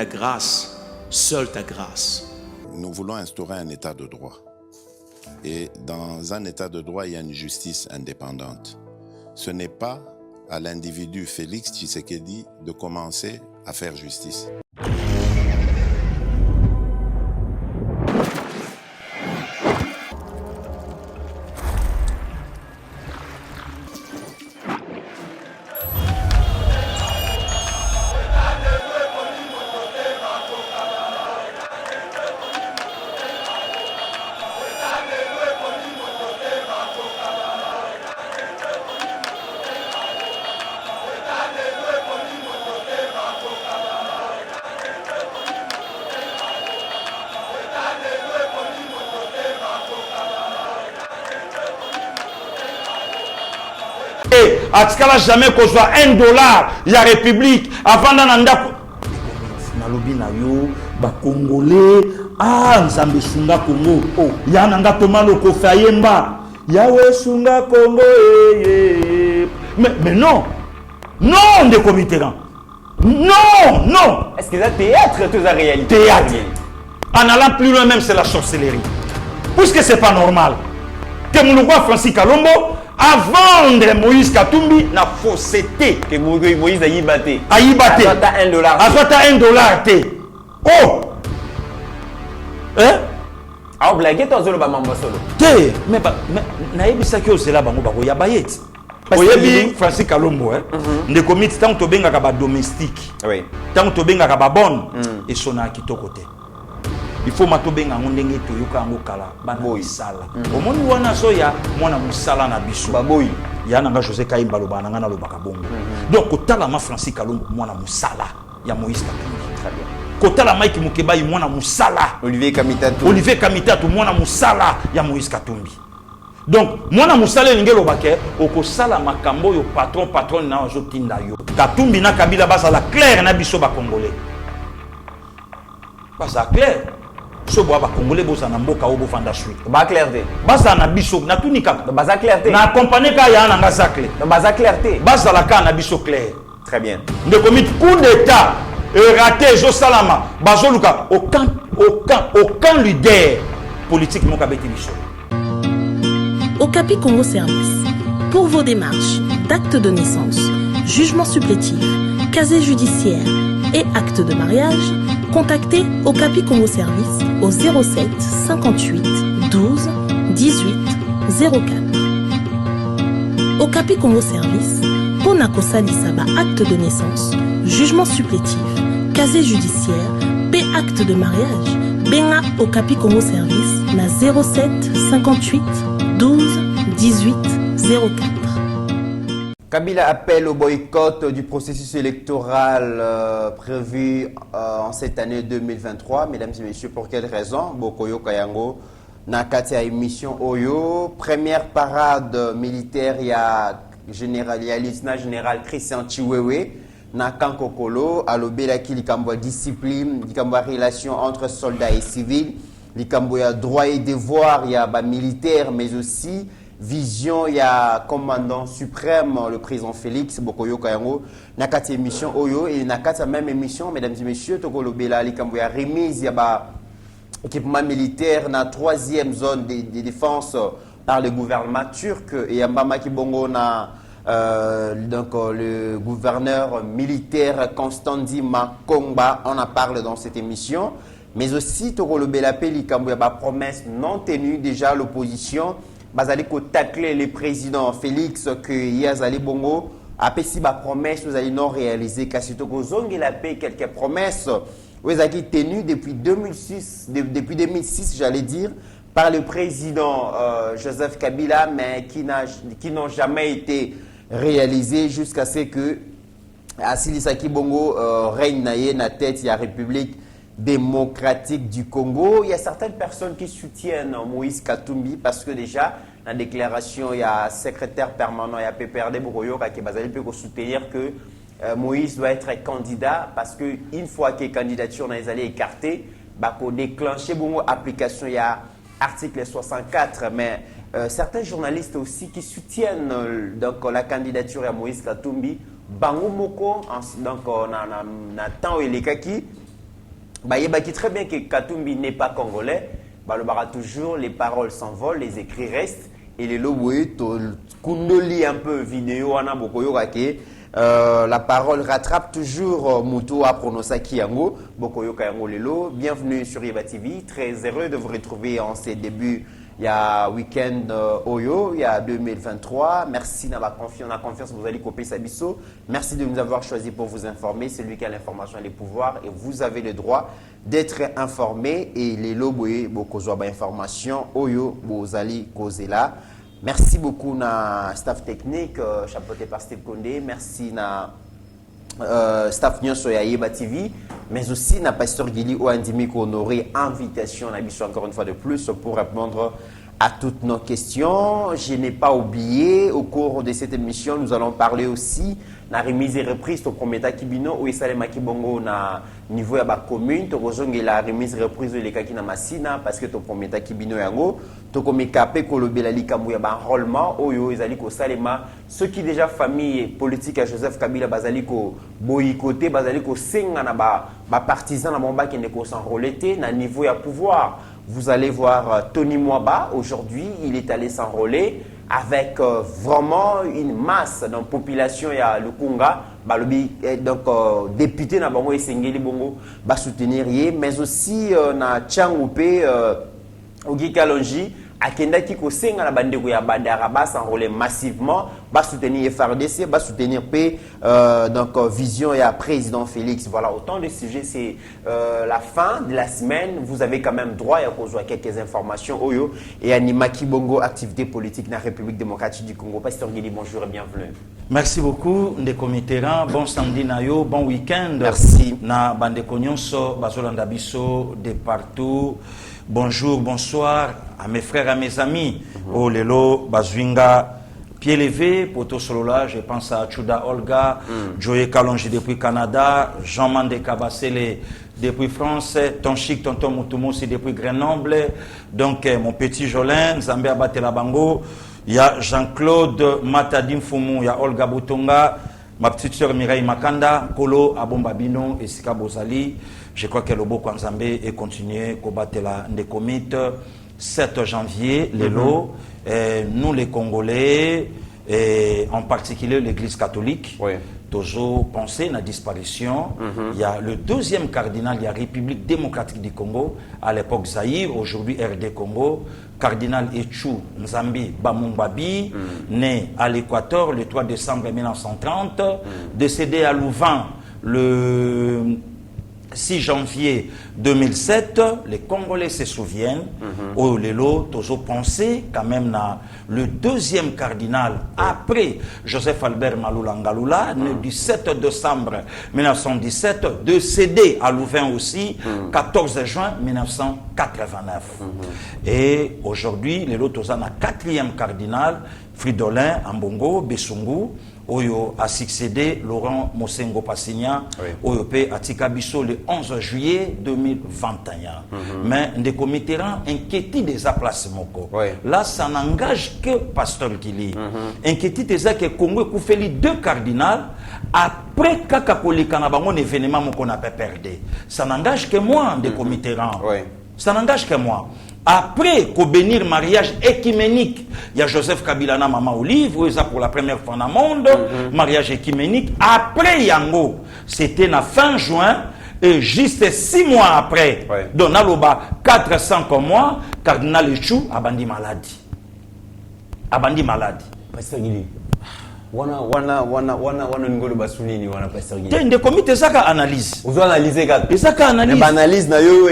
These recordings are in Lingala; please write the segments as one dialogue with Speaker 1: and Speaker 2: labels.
Speaker 1: Ta grâce, seule ta grâce.
Speaker 2: Nous voulons instaurer un état de droit. Et dans un état de droit, il y a une justice indépendante. Ce n'est pas à l'individu Félix Tshisekedi de commencer à faire justice.
Speaker 3: Atikala jamais qu'on soit $1, il y a République, avant d'ananda. Nalobi na yo, ba Congolais, Nzambe sunga Congo, ya nanga tomalo ko fayemba, Yahweh sunga Congo, mais non, non de Comitérant, non, non.
Speaker 4: Est-ce que c'est théâtre toute la réalité?
Speaker 3: Théâtre. En allant plus loin même, c'est la sorcellerie. Puisque c'est pas normal. Que mon roi Francis Kalombo, avant de Moïse Katumbi, na fausseté.
Speaker 4: Que Moïse a yibaté.
Speaker 3: A yibaté.
Speaker 4: A toi $1.
Speaker 3: A toi $1. Oh! Hein?
Speaker 4: Ah, blague, toi, zolo ba mambo solo.
Speaker 3: Té, mais naïbisa ki osela bango bako ya bayet. Oyebi Francis Kalombo, hein? Ne komiti tant to benga ka ba domestique.
Speaker 4: Oui.
Speaker 3: Tant to benga ka ba bonne et sona kitoko te. Il faut matobenga ngondenge to yoka ngo kala bana misala. Omoni wana soya mwana musala na biso.
Speaker 4: Baboyi.
Speaker 3: Ya nanga José Kaimba lo bana ngana lo bakabongo. Donc kotala ma Francis Kalombo mwana musala ya Moïse Katumbi.
Speaker 4: Très bien.
Speaker 3: Kotala Mike Mukeba mwana musala.
Speaker 4: Olivier Kamitatu.
Speaker 3: Olivier Kamitatu mwana musala ya Moïse Katumbi. Donc mwana musala ngelo bake okosala makambo yo patron na ozotinda yo. Katumbi na Kabila basa la clair na biso ba congolais. Basa clair. So bois ba congolais bosa na mboka obo fanda suite.
Speaker 4: Ba clarté.
Speaker 3: Basa na biso na tunika.
Speaker 4: Basa clarté.
Speaker 3: Na accompagner ka ya na ngazakle.
Speaker 4: Basa clarté.
Speaker 3: Basa la ka na biso clair.
Speaker 4: Très bien.
Speaker 3: De commis coup d'état raté Jo Salama. Bazoluka aucun leader politique mon kabeti biso.
Speaker 5: Okapi Congo Service. Pour vos démarches d'actes de naissance, jugement supplétif, casier judiciaire et acte de mariage, contactez Okapi Congo Service au 07 58 12 18 04. Okapi Congo Service, Ponako Salisaba acte de naissance, jugement supplétif, casier judiciaire, P acte de mariage, Benga Okapi Congo Service na 07 58 12 18 04.
Speaker 4: Kabila appelle au boycott du processus électoral prévu en cette année 2023. Mesdames et messieurs, pour quelle raison? Bokoyo Kayango, Nakati a émission Oyo. Première parade militaire, il y a lieutenant général Christian Chiwewe, Nakankokolo, Alobelaki, Likambo discipline, Likambo relation entre soldats et civils, Likambo ya droit et devoir, il y a militaire, mais aussi vision, il y a commandant suprême, le président Félix Bokoyo Kayango, Nakati émission Oyo, et Nakati même émission, mesdames et messieurs, Tokolo Bela, Likambo ya remise, il y a équipement militaire dans la 3e zone de défense par le gouvernement turc, et Yambama Kibongo na donc le gouverneur militaire Constantin Makomba, on en parle dans cette émission, mais aussi Tokolo Bela Likambo ya promesse non tenue, déjà l'opposition bazali ko tacler le président Félix que Yazali Bongo a pesi ba promesse vous allez non réaliser kasito ko zongi la paix quelques promesses vous avez tenues depuis 2006 j'allais dire par le président Joseph Kabila mais qui n'ont jamais été réalisées jusqu'à ce que Asilisaki Bongo règne na tête de la République démocratique du Congo. Il y a certaines personnes qui soutiennent Moïse Katumbi parce que déjà, dans la déclaration, il y a secrétaire permanent, il y a PPRD Bouroyo qui peut soutenir que Moïse doit être candidat parce qu'une fois que les candidatures sont écartées, il déclencher une application, il y a article 64, mais certains journalistes aussi qui soutiennent donc, la candidature de Moïse Katumbi, Bango Moko, donc, na temps où il est Qui très bien que Katumbi n'est pas congolais. Le bara toujours, les paroles s'envolent, les écrits restent. Et les loboués, Kundoli un peu vidéo, la parole rattrape toujours Moutou à prononcer Kiyango, Bokoyoka Yango Lelo. Bienvenue sur Yeba TV. Très heureux de vous retrouver en ces débuts. Il y a week-end Oyo, il y a 2023. Merci de la confiance que vous allez copier Sabiso. Merci de nous avoir choisi pour vous informer. C'est lui qui a l'information et les pouvoirs. Et vous avez le droit d'être informé. Et les loboués, Bokozoa information, Oyo, Bozali, Kozela. Merci beaucoup na staff technique, chapeauté par Steve Condé. Merci na staff Nyonso ya Yeba TV, mais aussi na Pasteur Gili Oandimi qui honoré invitation na biso encore une fois de plus pour répondre à toutes nos questions. Je n'ai pas oublié, au cours de cette émission, nous allons parler aussi la remise et reprise au premier Kibino ou Esalema Kibongo na niveau ya ba commune to kozonge la remise et reprise de lekaki na Masina parce que to premier Kibino yango to komikape kolobela likambo ya ba enrôlement oyo ezali ko salema ceux qui déjà famille politique à Joseph Kabila bazali ko boycotté bazali ko senga na ba partisans na bomba qui ne ko s'enrôler na niveau ya pouvoir. Vous allez voir Tony Mwaba aujourd'hui, il est allé s'enrôler avec vraiment une masse de population ya Lukunga, donc député na bango Esengeli Bongo ba soutenir mais aussi na Tchangoupe Ogi Kalonji akenda ki ko senga na bandeko ya Bandara ba s'enrôler massivement ba soutenir FRDC ba soutenir donc vision ya président Félix. Voilà autant de sujets, c'est la fin de la semaine, vous avez quand même droit à cause quelques informations Oyo et Anima Kibongo activité politique na République démocratique du Congo. Pasteur Guili, bonjour et bienvenue.
Speaker 3: Merci beaucoup Ndeko Mitterrand, bon samedi na yo, bon week-end.
Speaker 4: Merci.
Speaker 3: Na bandeko nyonso bazolanda biso de partout. Bonjour, bonsoir à mes frères, à mes amis. Oh Lelo, Bazwinga, pied levé, Poto Solola, je pense à Chuda Olga, Joye Kalonji depuis Canada, Jean-Mande Kabasele depuis France, Tonchik, Tonton Moutoumousi depuis Grenoble, donc mon petit Jolin, Zambé Abatela Bango, il y a Jean-Claude Matadim Foumou, il y a Olga Boutonga, ma petite soeur Mireille Makanda, Kolo Abombabino et Sika Bozali. Je crois que le beau Kwanzambé est continué combattre la Ndekomit 7 janvier, Lelo, nous les Congolais, et en particulier l'Église catholique, toujours pensé à la disparition. Il y a le deuxième cardinal, il y a République démocratique du Congo, à l'époque Zaïre, aujourd'hui RD Congo, cardinal Echu Nzambi Bamumbabi, né à l'Équateur le 3 décembre 1930, décédé à Louvain le 6 janvier 2007, les Congolais se souviennent, au Lelo, toujours pensé quand même na le deuxième cardinal après Joseph Albert Malula Ngalula, né du 7 décembre 1917, décédé à Louvain aussi, 14 juin 1989. Et aujourd'hui, Lelo Tozana, quatrième cardinal, Fridolin Ambongo Bessungu, Oyo a succédé Laurent Mosengo Passigna, Oyo P a Tikabiso le 11 juillet 2021. Mais Ndeko Mitterrand inquiétude des placements. Là, ça n'engage que Pasteur Gili. Inquiétude des que Congo Koufeli deux cardinals après Kakakoli Kanabango un événement qu'on a perdu. Ça n'engage que moi, Ndeko Mitterrand. Ça n'engage que moi. Après qu'au bénir mariage écuménique, il y a Joseph Kabila na Maman Olive, où pour la première fois dans le monde, mariage écuménique. Après Yango, c'était la fin juin, et juste 6 mois après, donc Naloba 400 mois, Cardinal Echou a bandi maladie. A bandi maladie.
Speaker 4: Pasteur Gili. Wana ngolo basunini wana Pasteur Gili.
Speaker 3: T'es des comités ça analyse.
Speaker 4: Vous analysez ça.
Speaker 3: Et ça analyse.
Speaker 4: Mais analyse na yo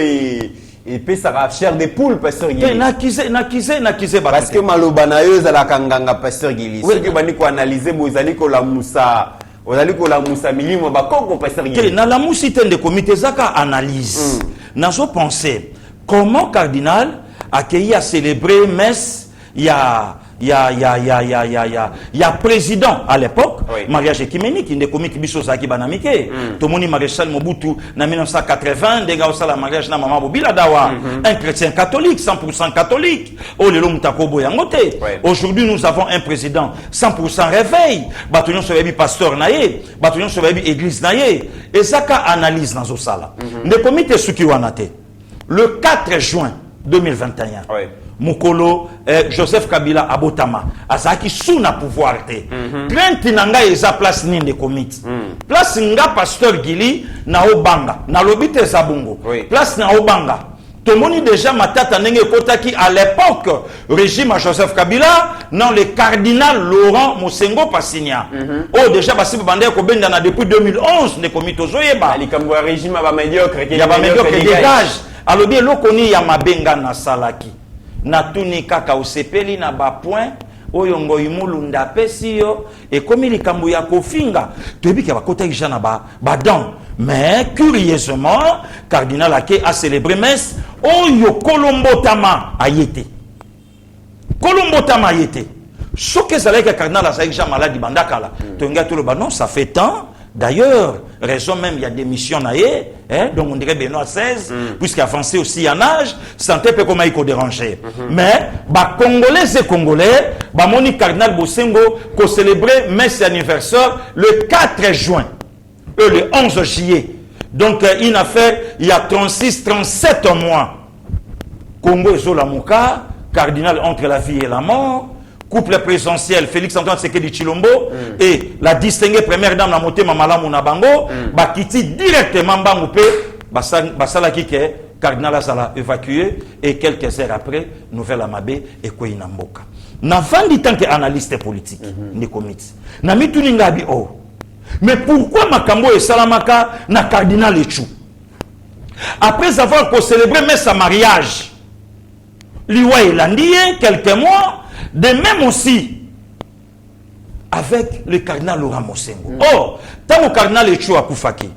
Speaker 4: et puis ça va chair de poule Pasteur Gili.
Speaker 3: Nakise
Speaker 4: parce que maloba na yo za la kanganga Pasteur Gili. Ceux qui bani ko analyser bozali ko la musa. Ozali ko la musa milimo ba kongo Pasteur Gili.
Speaker 3: Na la musi tende comité zaka analyse. Nazo penser comment cardinal accueilli à célébrer messe il y a il y a président à l'époque,
Speaker 4: Oui.
Speaker 3: mariage écuménique, il y a des comiques qui sont banamike. Tout le monde maréchal Mobutu, en 1980, des gars au la mariage na maman Bobila Dawa, un chrétien catholique, 100% catholique. Oh, le long Takobo Yangote. Aujourd'hui, nous avons un président 100% réveil. Batunion sur le pasteur naïe, batunion sur l'église naïe. Et ça, qu'a analyse dans ce sala. Le comité Sukiwanate, le 4 juin 2021.
Speaker 4: Oui.
Speaker 3: Mukolo Joseph Kabila Abotama azaki suna pouvoir te plainte nanga eza place ni de comité place nga pasteur Gili na Obanga na lobite Zabungo place na Obanga tomoni déjà matata ndenge kotaki à l'époque régime à Joseph Kabila non le cardinal Laurent Mosengo Pasigna oh déjà basi bande ko benda na depuis 2011 de comité zoyeba
Speaker 4: likambo régime ba médiocre
Speaker 3: ya ba médiocre dégage alobi lokoni ya mabenga na salaki na tuni kaka osepeli na ba point oyo ngoyi mulunda pesi yo et comme likambo ya kofinga toyebi ke bakota jana ba don mais curieusement cardinal Ake a célébré messe oyo kolombotama ayete soke zalaka cardinal azaki ja malade bandakala to nga to le ba non ça fait temps. D'ailleurs, raison même, il y a des missions naïe, donc on dirait Benoît XVI, puisqu'il a avancé aussi en âge, santé peut comme il faut déranger. Mais, Congolais et Congolais, Moni Cardinal Bosengo, qu'on célébrait messe anniversaire le 4 juin, le 11 juillet. Donc, une affaire, il y a 37 mois. Congo et Zolamuka, cardinal entre la vie et la mort. Couple présidentiel Félix Antoine Tshisekedi Tshilombo et la distinguée première dame la montée Mamalamu Nabango bakiti directement Bango pe basala ki ke cardinal Azala évacué et quelques heures après nouvelle Amabé et Koina Mboka na vandi tant que analyste politique ni comité na mituni ngabi oh mais pourquoi makambo et salamaka na cardinal Echu après avoir célébré même sa mariage liwa elandie quelques mois. De même aussi avec le cardinal Laurent Mosengo. Or, tant le cardinal Echu Akufaki,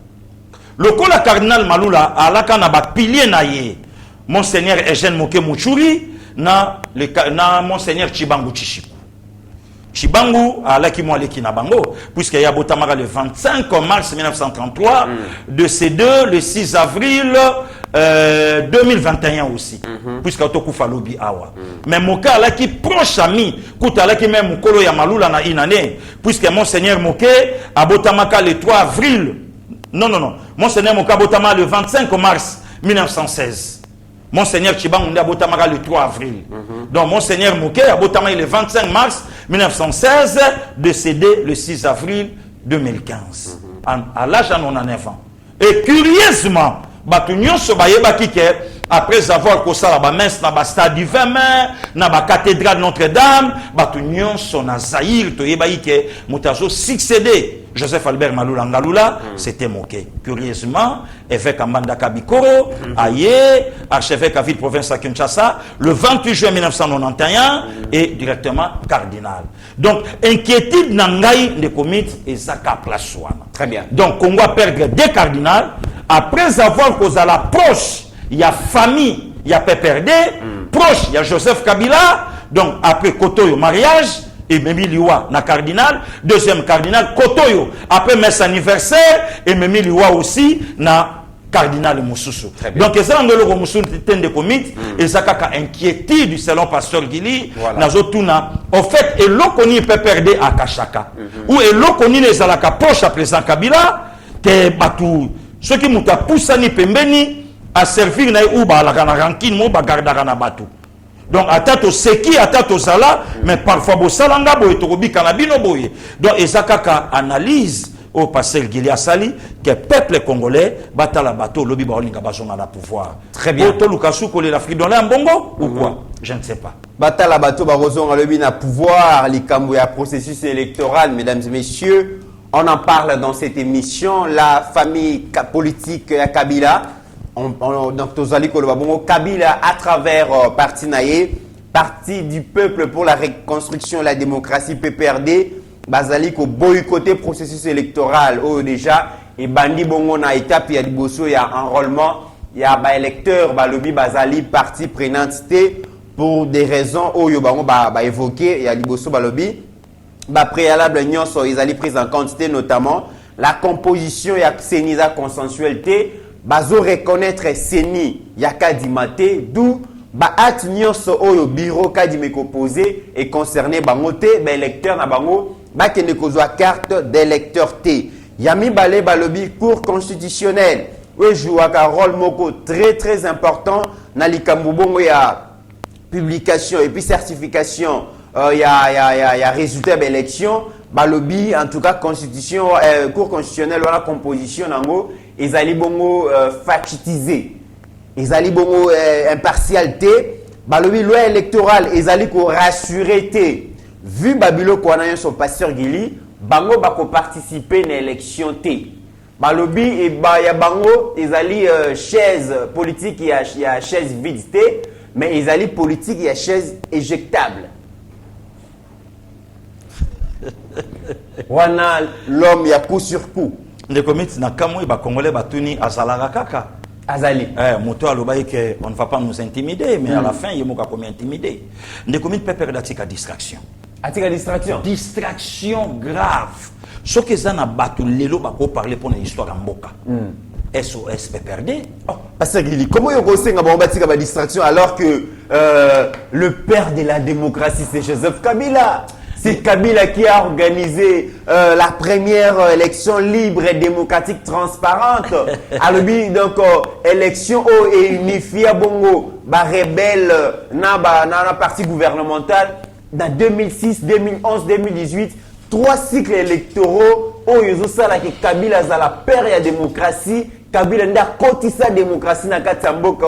Speaker 3: le cardinal Malula a la kanaba pilier naye, Monseigneur Eugène Moke Mouchouri, na Monseigneur Chibangu Chichiku. Chibangu a la ki na bango, puisqu'il y a Botamara le 25 mars 1933, de ces deux, le 6 avril 2021 aussi, puisqu'il y a Tokufa Lobi Awa. Mais Moka a la qui proche ami, Kouta a la qui même Mukolo Yamalula na inane, puisque Monseigneur Moke a Botamaka le 3 avril, non, Monseigneur Moka a Botamaka le 25 mars 1916. Monseigneur Chibangu a Botamaka le 3 avril. Donc Monseigneur Moke a Botamaka le 25 mars 1916, décédé le 6 avril 2015, à l'âge de 99 ans. Et curieusement, après avoir causé la messe dans le stade du 20 mai, dans la cathédrale Notre-Dame, son Azaïr, succédé Joseph Albert Malula Ngalula, c'était moqué. Curieusement, évêque Ambanda Kabikoro, Aye, archevêque à ville province à Kinshasa, le 28 juin 1991, et directement cardinal. Donc, inquiétude Nangaï de comité et Zaka Plaswana.
Speaker 4: Très bien.
Speaker 3: Donc, on va perdre des cardinals. Après avoir causé la proche, il y a famille, il y a Péperdé, proche, il y a Joseph Kabila, donc après Kotoyo, mariage, et Memi Liwa, na cardinal, deuxième cardinal, Kotoyo, après messe anniversaire, et Memi Liwa aussi, na cardinal Moussousou. Donc, c'est un de Moussou de comité, et ça a inquiétude du salon pasteur Gili, Nazotuna. En fait, et l'Okoni Péperdé à Kachaka, ou et l'Okoni les alaka proche à présent Kabila, que Batou. Ceux qui m'ont poussé à servir ou à la rancune, ou à la batu. Donc, à tato seki, à tato sala, mais parfois, bo salanga, bo etorobi kanabino boye. Donc, Ezakaka analyse au pasteur Gilia Sali que le peuple congolais bat à la bateau, lobby baolinga bazon à la pouvoir.
Speaker 4: Très bien.
Speaker 3: Oto Lukasu collé l'Afrique dans un bongo ou quoi? Je ne sais pas.
Speaker 4: Bata la bateau, bazon à lobby na pouvoir, l'ikambouya processus électoral, mesdames et messieurs. On en parle dans cette émission, la famille politique à Kabila, donc Kabila à travers Parti Naye, Parti du peuple pour la reconstruction et la démocratie PPRD, Bazaliko boycotté processus électoral, déjà, et Bandi Bongo na étape, il y a il y a enrôlement, il y a électeur, Balobi Bazali, parti prenantité, pour des raisons oyo bango ba évoquer et à liboso balobi ba préalable nyonso ils allaient prise en compte notamment la composition ya seni za consensualité bazo reconnaître seni ya kadimate d'où ba acte nyonso oyo bureau kadimeko posé et concerné bango te ba électeur na bango ba kende kozwa carte d'électeur te yami balé balobi cour constitutionnelle oui joue un rôle moko très important na likambo bongo ya publication et puis certification il y a résultat d'élection balobi en tout cas constitution cour constitutionnelle ou la composition nango ils allaient bongo factitisé ils allaient bongo impartialité balobi loi électorale ils allaient ko rassurer té vu babilo ko na son pasteur Gili bango bako participer na élection té balobi et ba ya bango ils allaient chaise politique il y a chaise vide té mais ils allaient politique il y a chaise éjectable. Wana l'homme ya coup sur coup.
Speaker 3: Les comités na kamwe ba congolais batuni azalaka kaka.
Speaker 4: Azali.
Speaker 3: Moto aloba que on ne va pas nous intimider mais à la fin il moka comme intimider. Les comités peut perdre atika distraction.
Speaker 4: Atika distraction.
Speaker 3: Distraction grave. Ce que ça na batu lelo ba ko parler pour une histoire en mboka. SOS PPRD.
Speaker 4: Oh, Pasteur Gili, comment vous avez une distraction alors que le père de la démocratie, c'est Joseph Kabila? C'est Kabila qui a organisé la première élection libre et démocratique transparente. Alors, donc, élection et unifiée bongo, rebelle, dans la partie gouvernementale, dans 2006, 2011, 2018, 3 cycles électoraux, où ils ont ça, que Kabila a la père de la démocratie. Kabila nda kotisa démocratie na kati ya mboka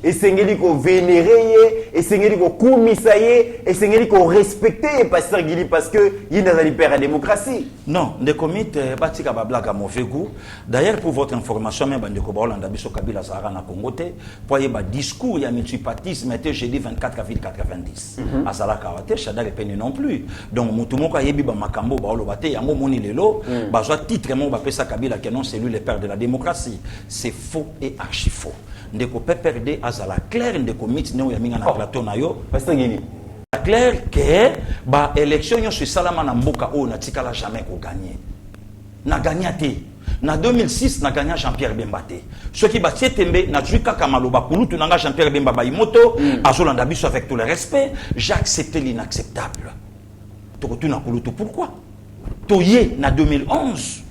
Speaker 4: esengeli ko vénérer esengeli ko kumisa ye esengeli ko respecter pasteur Gili parce que il nazali père la démocratie.
Speaker 3: Non, des comités batika ba blague à mauvais goût. D'ailleurs pour votre information même bande ko ba Hollande biso Kabila Zahara na Congo te pour y ba discours ya multipartisme était jeudi 24 avril 90. Azala kawate Chada repene non plus. Donc mutu moko yebi ba makambo ba oloba te yango moni lelo ba zo titre mo ba pesa Kabila que non c'est lui le père de la démocratie. C'est faux et archi faux. Ndeko PPRD azala clair ndeko mit ne yaminga na plateau na yo
Speaker 4: pasteur Gili
Speaker 3: clair que ba élection yo sur salama na mboka o na tikala jamais ko gagner na gagner te na 2006 na gagner Jean-Pierre Bemba te ce qui ba tietembe na tuika kamaloba kulutu nanga Jean-Pierre Bemba ba imoto azolanda biso avec tout le respect j'ai accepté l'inacceptable to retourne na kulutu pourquoi toyé na 2011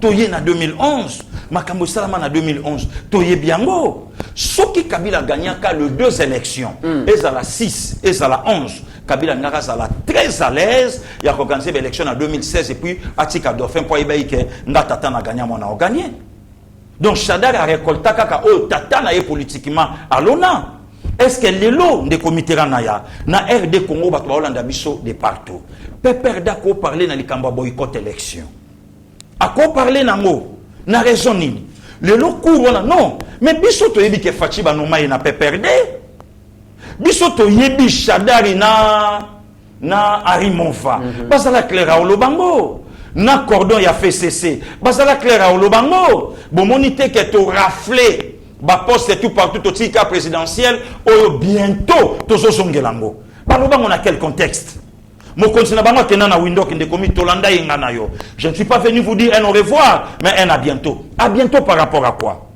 Speaker 3: Toye na 2011, Makambo Salama na 2011, Toye Biango. Soki Kabila gagnaka les 2 élections, et à la 6, et à la 11, Kabila n'a à la très à l'aise, il a organisé l'élection en 2016 et puis Atika Dauphin pour Ibaïke, Natata n'a gagné, on a gagné. Donc Chadar a récolté kaka oh Tata na politiquement à l'ONA. Est-ce que les lots de comité Ranaya, na RD Congo, Batwa Hollande Bisso de partout, peut perdre parler dans les Kamba boycott élection. À quoi parler nango na raison nini le loku wana non mais biso to yebi ke fachi ba no mai na PPRD biso to yebi Chadari na Arimonfa basala claira o lobango na cordon ya FCC basala claira o lobango bomonité que to rafler ba poste tout partout to tika présidentiel oyo bientôt to zo songelango ba lobango na quel contexte. Je ne suis pas venu vous dire un au revoir, mais un à bientôt. À bientôt par rapport à quoi?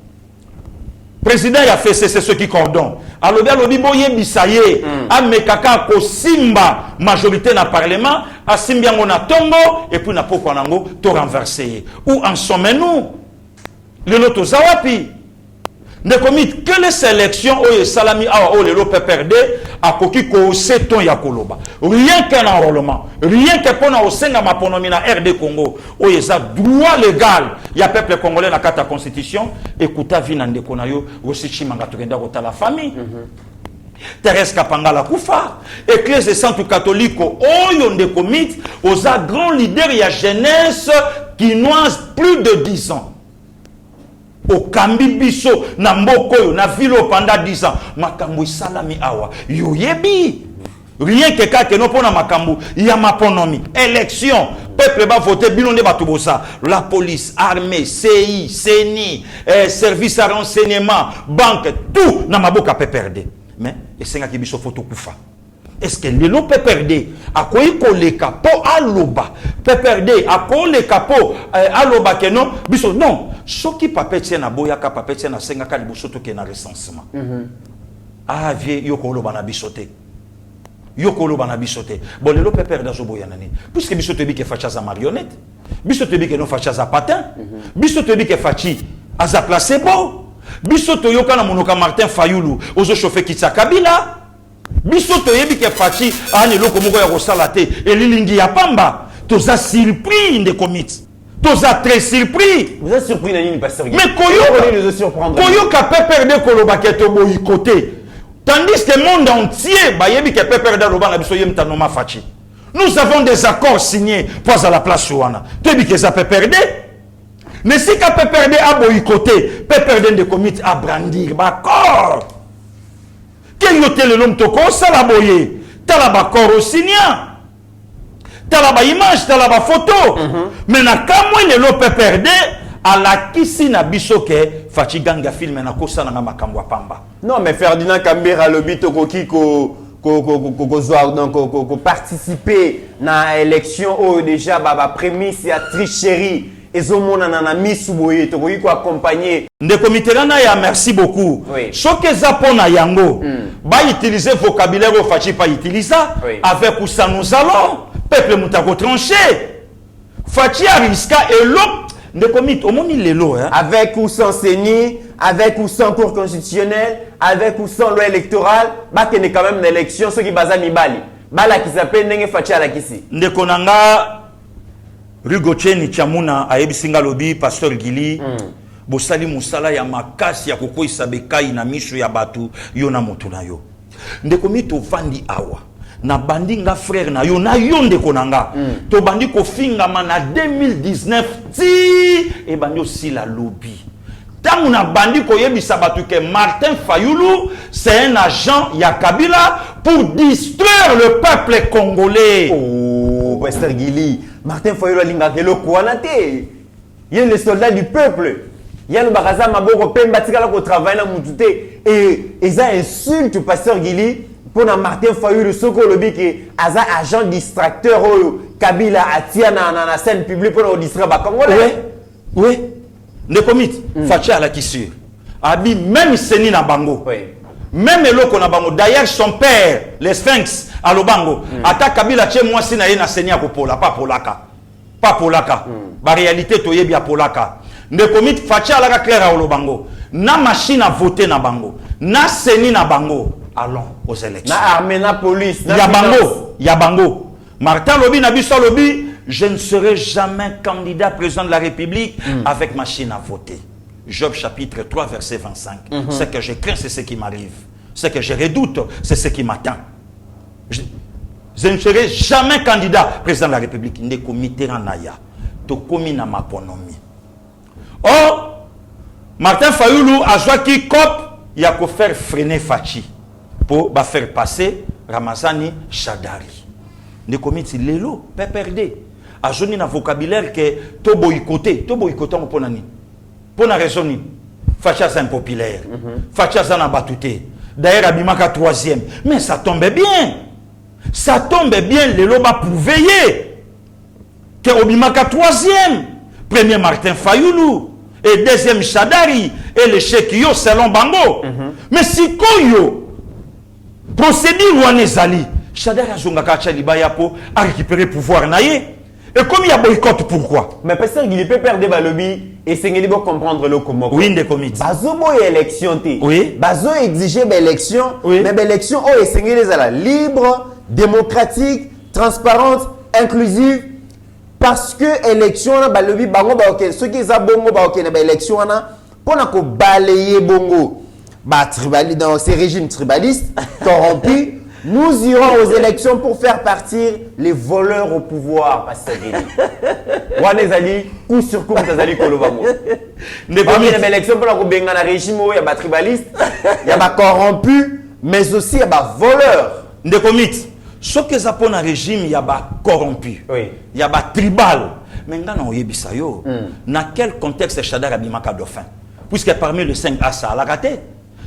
Speaker 3: Président a fait c'est ce qui cordon. Alors bien le biboye bisaye, a mekaka ko simba majorité na parlement, a simbia ngona tongo et puis na poko nango to renverser. Où en sommes-nous? Le loto zawapi. Ne commit que les sélections au salami a o le PPRD a koki ko seton ya koloba rien qu'un enrôlement rien que pona au senga maponomi na RD Congo o yesa droit légal ya peuple congolais na kata constitution écouta vina ndeko na yo osichi manga tokenda kota la famille Thérèse Kapangala Koufa église centre catholique oyo ndeko mit aux grand leader ya jeunesse quinoise plus de 10 ans. Au Kambi Biso, na Mboko, na Vilo pendant 10 ans. Makambo salami awa. Yo yebi. Rien que quand non pour na makambo, il y a ma ponomi. Élection. Peuple va voter, bilonde batubosa. La police, armée, CI, CENI, service à renseignement, banque, tout na maboka PPRD. mais esengaki biso photo kufa. Est-ce que lelo PPRD a koyi koleka po aloba PPRD a koleka po aloba que non biso non soki papetier na boyaka papetier na sengaka liboso to ke na recensement ah vie yokoloba na bisote yokoloba na bisote bon lelo PPRD zo boya nani puisque biso te bi ke facha za marionnette biso te bi ke non facha za patin biso te bi ke fachi aza placebo biso to yoka na monoka Martin Fayulu ozo chauffer kitsa Kabila biso to yebi ke fachi ane loko moko ya kosala te elilingi ya pamba toza surpris de commit toza très surpris.
Speaker 4: Vous êtes surpris Nani pasteur Guy?
Speaker 3: Mais koyo ka PPRD koloba ke to boyikoté tandis que le monde entier ba yebi ke PPRD loba na biso yemta noma fachi. Nous avons des accords signés pour à la place wana to yebi ke za PPRD mais si ka PPRD a boyikoté PPRD de commit à brandir ba accord. Quel est le nom toko sala boye talaba koro signa talaba image talaba photo mais na kamwe le lo PPRD ala kisi na biso ke fachiganga film na kosa na makambo pamba
Speaker 4: non mais Ferdinand Kambera lobi tokoki ko participer na élection o déjà ba prémisse ya tricherie ezomona na misu boye tokoki ko accompagner
Speaker 3: ndeko Mitterrand ya merci beaucoup
Speaker 4: oui.
Speaker 3: Soke za pona yango ba utiliser vocabulaire au fachi pas utiliser
Speaker 4: oui.
Speaker 3: avec où ça nous allons peuple mutako trancher fachi a risque et l'autre ndeko mit au moni lelo hein
Speaker 4: avec ou sans CENI avec ou sans cour constitutionnelle avec ou sans loi électorale ba que quand même une élection ceux qui baza mibali bala qui s'appelle ndenge fachi ala kisi
Speaker 3: ndeko nanga Rigocheni Chamuna ayebisinga lobi pasteur Gili bosali musala ya makasi ya kokoisa bekai na misho ya batu yo na moto na yo ndeko mito vandi awa na bandi nga frère na yo ndeko nanga to bandi ko fingama na 2019 ti e bandi aussi la lobby tangu na bandi ko yebisa batu ke Martin Fayulu c'est un agent ya Kabila pour distraire le peuple congolais.
Speaker 4: Oh pasteur Gili Martin Fayulu alinga kelo kwanate. Il est le soldat du peuple. Il y a le baraza maboko pemba tikala ko travailler na mutute et ça insulte pasteur Gili pour na Martin Fayulu soko lobi ke aza agent distracteur oyo Kabila atia na scène publique pour distraire ba Congolais.
Speaker 3: Oui. Ne commit fachi ala kisur. Abi même seni na bango.
Speaker 4: Oui.
Speaker 3: Même eloko na bango d'ailleurs son père les Sphinx à Lobango ata Kabila tche moi si na ye na seni akopola pas polaka ba réalité toyebi ya polaka ne commit fachi ala clair à Lobango na machine à voter na bango na seni na bango allons aux élections
Speaker 4: na armée na police na
Speaker 3: ya bango Martin lobi na biso lobi je ne serai jamais candidat président de la République avec machine à voter. Job chapitre 3 verset 25. Ce que je crains, c'est ce qui m'arrive. Ce que je redoute, c'est ce qui m'attend. Je ne serai jamais candidat président de la République. Ne comité naya. To komi na maponomi. Or, Martin Fayulu a joué qui cop, il a qu'à faire freiner Fachi pour faire passer Ramazani Shadari. Ne comité lelo, PPRD. A joué na vocabulaire que to boycotté on peut nani. Pour la raison, Facha c'est impopulaire. Facha c'est abattuté. D'ailleurs, Abimaka 3e. Mais ça tombe bien. Ça tombe bien, les lobas pour veiller. Que Abimaka 3e. Premier Martin Fayulu. Et deuxième Shadari. Et le chèque yo selon Bango. Mais si Koyo, procédure Wanezali, Shadari a zongaka Chalibaya pour récupérer le pouvoir naïe. Et comme il y a boycott, pourquoi?
Speaker 4: Mais parce qu'il peut perdre des lobby et c'est qu'il faut comprendre le comment.
Speaker 3: Oui, des comités.
Speaker 4: Bazo boy élection té.
Speaker 3: Oui.
Speaker 4: Bazo exiger des élections.
Speaker 3: Oui.
Speaker 4: Mais l'élection oh c'est qu'il libre, démocratique, transparente, inclusive. Parce que élection na ba lobby bango ba ok ceux qui za bongo ba ok na ba élection na pour na ko balayer bongo ba tribal dans ces régimes tribalistes corrompus. Nous irons aux élections pour faire partir les voleurs au pouvoir, Pasteur Gili. Wanezali, coup sur coup, Tazali Kolobango. Il y a des élections pour la régime, il y a des tribalistes, il y a des corrompus, mais aussi il y a des voleurs.
Speaker 3: Des comités. Ce que ça pour un régime, il y a des corrompus.
Speaker 4: Oui.
Speaker 3: Il y a des tribal. Mais on y a dans quel contexte Shadar Abimaka Dauphin? Puisque parmi les 5 A, ça a raté.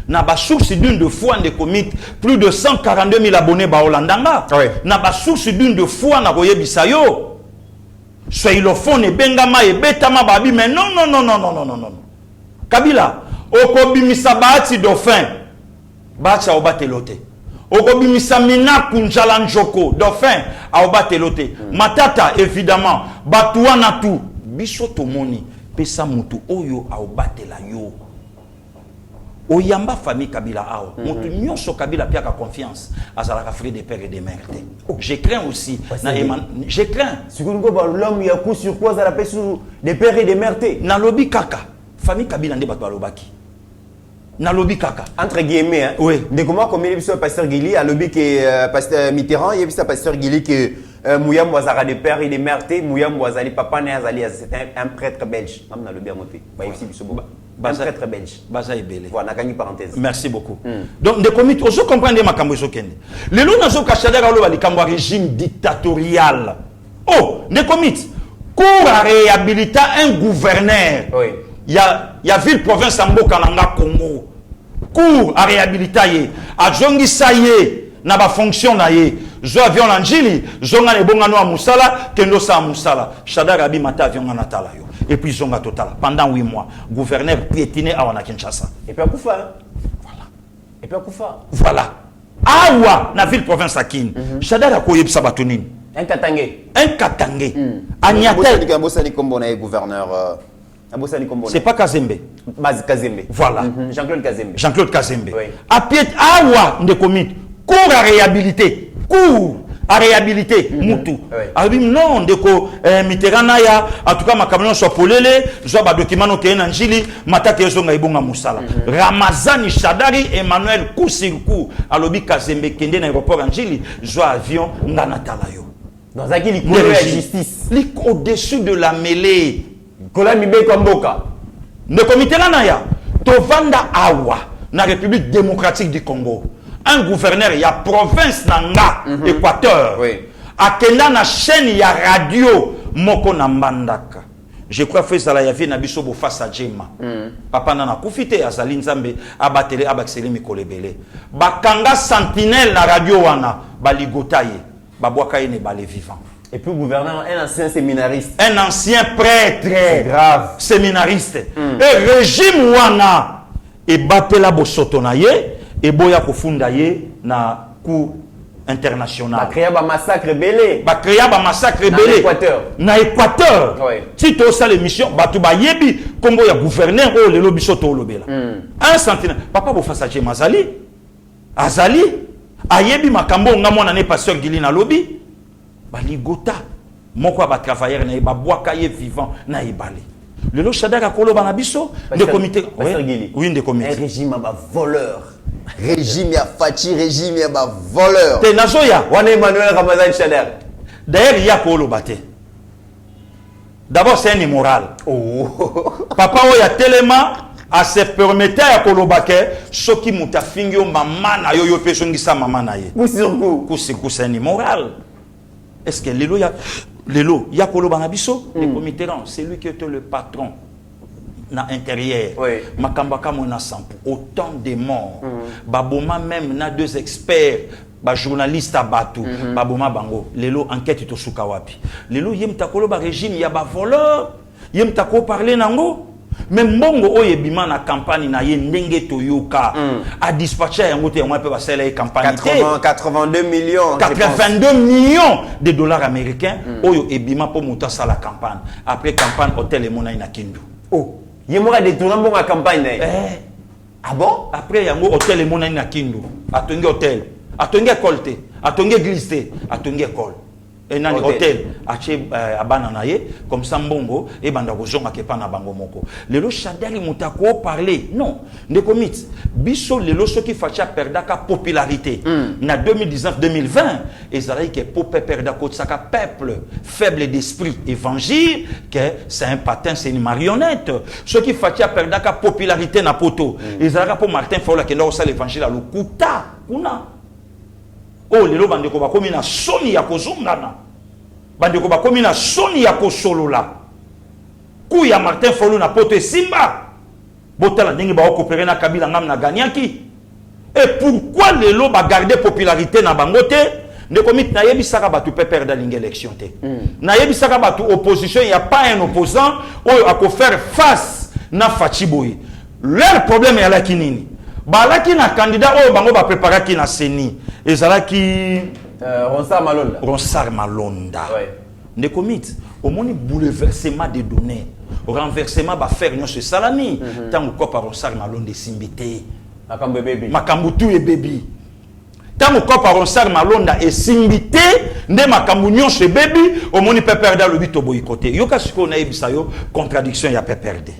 Speaker 3: na ba source d'une de foi de commit plus de 142 000 abonnés ba Holandanga.
Speaker 4: Oui.
Speaker 3: Na ba source d'une de foi na koyebisa yo. Soilophone bengama e betama babi mais non. Kabila okobimisa baati dauphin baati obatelote. Okobimisa mina kunjala njoko dauphin obatelote. Matata évidemment batuana tout biso tomoni pesa mutu oyo obatela yo. Oyamba famille Kabila ao. Mutu nyonso Kabila piaka confiance azalaka frère des pères et des mères. Je crains aussi je crains.
Speaker 4: L'homme il y a coup sur quoi ça l'appelle sur des pères et des mères.
Speaker 3: Na lobi kaka famille Kabila nde bato alobaki. Na lobi kaka
Speaker 4: entre guillemets hein.
Speaker 3: Oui.
Speaker 4: De comment comme il y pasteur Guili a lobby que pasteur Mitterrand il y a pasteur Guili que Mouyam Ouazara des pères et des mères. Mouyam Ouazali papa né azali c'est un prêtre belge. Même na lobby à monter. Ba ici biso un prêtre belge.
Speaker 3: Baza ebele.
Speaker 4: Voilà nakani parenthèse.
Speaker 3: Merci beaucoup. Donc des comités ozo comprendre makambo zo kende. Lelo nazo kashadera lo balikambo régime dictatorial. Oh, des comités cours à réhabiliter un gouverneur.
Speaker 4: Oui.
Speaker 3: Il y a ville province Mboka nanga Congo. Cours à réhabiliter a jongi saye na ba fonction na ye. Zo avion lanjili, zonga ne bonga no a musala, kendo sa musala. Shadara bi mata avion na tala yo. Et puis zonga total pendant 8 mois, gouverneur piétiné à wana Kinshasa.
Speaker 4: Et puis à Koufa.
Speaker 3: Voilà.
Speaker 4: Et puis à Koufa.
Speaker 3: Voilà. Awa na ville province Akin. Shadara ko yebsa batunini.
Speaker 4: Un Katangé.
Speaker 3: Un Katangé. Agnatel.
Speaker 4: Gouverneur
Speaker 3: C'est pas Kazembe.
Speaker 4: Baz Kazembe.
Speaker 3: Voilà.
Speaker 4: Jean-Claude Kazembe.
Speaker 3: Jean-Claude Kazembe.
Speaker 4: Oui.
Speaker 3: A pied awa de commit. Cours à réhabiliter. Cours à réhabiliter. Moutou.
Speaker 4: Oui.
Speaker 3: Abi non ndeko Mitterrand ya en tout cas ma camion soit polele, zo ba document no ke na njili matake zo ngai bonga musala. Ramazani Shadari Emmanuel Kousirkou alobi Kazembe kende na aéroport njili zo avion ngana tala yo.
Speaker 4: Dans un qui la justice.
Speaker 3: Au-dessus de la mêlée.
Speaker 4: Kolami be Komboka.
Speaker 3: Le comité Lanaya, Tovanda Awa, na République démocratique du Congo. Un gouverneur, il y a province Nanga, Équateur.
Speaker 4: Oui.
Speaker 3: A Kenda na chaîne, il y a radio, Moko Nambandaka. Je crois que ça y na biso bo face à Djema. Papa nana kufite azali nzambe abatele abakseli mikolebele. Bakanga sentinelle na radio wana, baligotaye, babwaka yene bale vivant.
Speaker 4: Et puis gouverneur, un ancien séminariste.
Speaker 3: Un ancien prêtre.
Speaker 4: C'est grave.
Speaker 3: Séminariste. Et régime wana. Et batela bosoto na ye. Et boya kofunda ye na cour international.
Speaker 4: Ba créa ba massacre belé.
Speaker 3: Ba créa ba massacre belé.
Speaker 4: Na Équateur.
Speaker 3: Na Équateur.
Speaker 4: Oui.
Speaker 3: Si tu as l'émission, batu ba yebi kombo ya gouverneur o le lobi soto o lobela. Un centenaire. Papa bo face à Azali. Azali. Ayebi makambo nga mwana ne pasteur Gili na lobi. Baligota moko ba travailleur na ba boaka ye vivant na ibale. Le lo Shadara kolo banabiso de comité. Oui, de comité.
Speaker 4: Un régime à voleur. Régime à Fachi, régime à voleur.
Speaker 3: Te nazoya.
Speaker 4: Wana Emmanuel Ramazan Shadar.
Speaker 3: D'ailleurs, il y a kolo bate. D'abord, c'est un immoral.
Speaker 4: Oh.
Speaker 3: Papa oya telema a se permettre à kolo bake soki muta fingyo mama na yo yo pesongisa mama na ye. Coup c'est un immoral. Est-ce que Lelo ya kolo banabiso le comité c'est lui qui était le patron na intérieur.
Speaker 4: Oui.
Speaker 3: Makambaka mona sampu autant de morts. Baboma même na 2 experts ba journaliste abatu baboma bango lelo enquête to suka wapi. Lelo yemta kolo ba régime ya ba voleur yemta ko parler nango. Même mbongo oye bima na campagne na ye ndenge toyoka a dispatcher yango te moi pe ba sala campagne
Speaker 4: 82 millions
Speaker 3: 82 millions de dollars américains oyo ebima po muta sala campagne après campagne hôtel mona ina Kindu.
Speaker 4: Oh yemora détourner bon la campagne ah bon
Speaker 3: après yango hôtel mona ina Kindu atongi hôtel atongi école te atongi église te atongi école et nani hôtel ache abana na ye comme ça mbongo et banda kozonga ke pa na bango moko lelo Shadari mutako parler non ne commit biso lelo soki facha perdaka popularité na 2019 2020 ezalaki ke pope perdako tsaka peuple faible d'esprit évangile que c'est un patin c'est une marionnette soki facha perdaka popularité na poto ezalaka po Martin Fayulu ke ndo sa l'évangile à lokuta kuna. Oh, lelo bandeko bakomi na soni ya kozongana. Bandeko bakomi na soni ya kosolola. Ku ya Martin Fayulu na poto simba. botala ndenge ba coopérer na Kabila ngam na gagnaki. Et pourquoi les lots ba garder popularité na bangote? Ne commis na yebisaka batu peut perdre l'élection te. Na yebisaka batu opposition, il y a pas un opposant ou à faire face na Fachiboy. Leur problème est à la kinini. Balaki na candidat ou bango ba préparer ki na seni. Ezalaki Ronsard Malonda. Ouais. Ne commit au moins bouleversement des données. Renversement va faire non ce salami. Tant quoi par Ronsard Malonda simbité.
Speaker 4: Makambu baby.
Speaker 3: Makambutu et baby. Tant quoi par Ronsard Malonda et simbité ne makambu nyon ce baby au moins peut perdre le but au boycotté. Yo ka siko na ebisa yo contradiction ya peut perdre.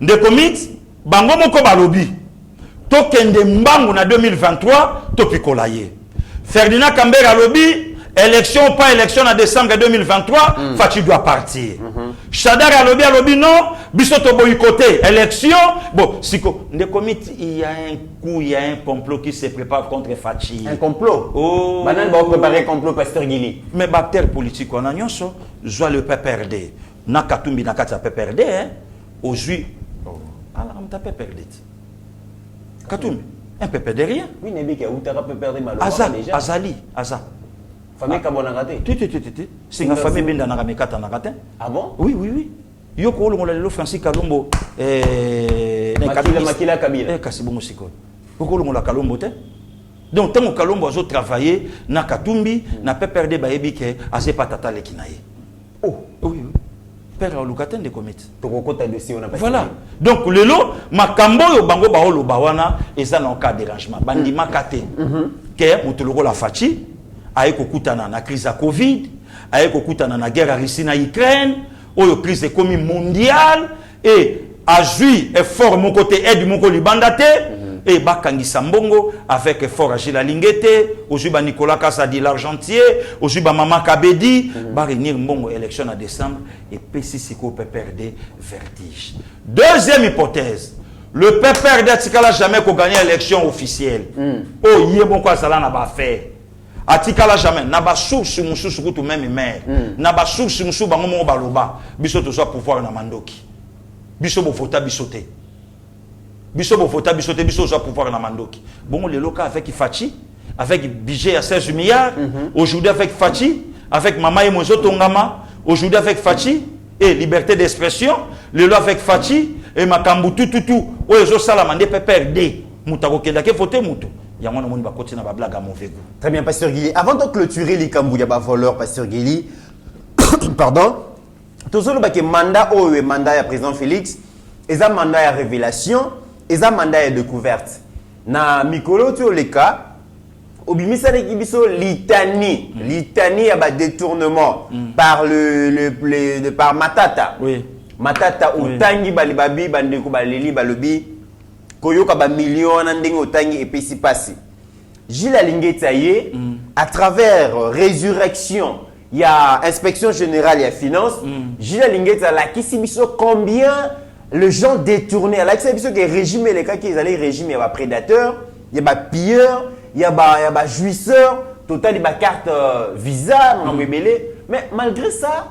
Speaker 3: Ne commit bango moko balobi. Tokende mbangu na 2023 topikolaye. Ferdinand Kambera lobby, élection ou pas élection en décembre 2023, Fachi doit partir. Chadar a lobby non, Bissoto boycotté, élection. Bon, il y a un coup, il y a un complot qui se prépare contre Fachi.
Speaker 4: Un complot?
Speaker 3: Oh.
Speaker 4: Maintenant, on va préparer un complot, Pasteur Guili.
Speaker 3: Mais bactère politique, on a un so, joie le PPRD. Nakatumbi nakata PPRD, hein, aux juifs. Alors, on t'a PPRD. Katumbi. Un peu de rien. Oui, Nébi qui a peut perdre mal. Azali, Aza.
Speaker 4: Famille Kabonagate.
Speaker 3: C'est une famille bien dans la.
Speaker 4: Ah bon?
Speaker 3: Oui, oui, oui. Yoko le Francis Kalombo.
Speaker 4: Makila Kabila.
Speaker 3: Kasi bon musiko. Yoko la Kalombo te. Donc tant que Kalombo a travaillé na Katumbi, n'a pas perdu baebi que Azé patata le kinaye. Oh, oui, oui. Père Lukaten de comité. Voilà. Donc le lot makambo yo bango baolo bawana eza na cas dérangement. Bandi makate. Que mutuloko la fachi aye kokutana na crise à Covid, aye kokutana na guerre à Russie na Ukraine, oyo crise économique mondiale et a joui effort mon côté aide mon côté libandate et bakangi sambongo avec effort Agile Lingete, ojuba Nicolas Kassadi l'argentier, ojuba Mama Kabedi, ba réunir mbongo élection en décembre et PCCO peut perdre vertige. Deuxième hypothèse, le PPRD tikala jamais ko gagner élection officielle. Oh yebo kwa sala na ba faire. Atikala jamais na ba source mususu kutu même maire. Na ba source musu bango mo baloba, biso to soit pouvoir na mandoki. Biso bo fota bisoté. Biso bo fota bisoté biso soit pouvoir na mandoki. Bon le local avec Fachi, avec budget à 16 milliards, aujourd'hui avec Fachi, avec Mama et Mozo Tongama, aujourd'hui avec Fachi et liberté d'expression, le lot avec Fachi et Makambu tout o ezo sala mande PPRD mutako kedake voter muto. Ya mona moni ba continuer ba blague à mauvais goût.
Speaker 4: Très bien Pasteur Guili. Avant de clôturer les Kambu ya ba voleur Pasteur Guili. Pardon. Tozolo ba ke mandat o e mandat ya président Félix, eza mandat ya révélation, eza mandat ya découverte. Na mikolo to le cas obimisa le kibiso litanie ya ba détournement par par Matata.
Speaker 3: Oui.
Speaker 4: Matata utangi balibabi bandeko baleli balobi koyoka ba millions na ndenge utangi epesi pasi. Gilles Lingetaye à travers résurrection, il y a inspection générale et finance, Gilles Lingetaye la kisibiso combien les gens détournés à la kisibiso que régime les cas qui allaient régime il y a prédateurs, il y a pilleurs, il y a jouisseurs, total il y a carte visa mais malgré ça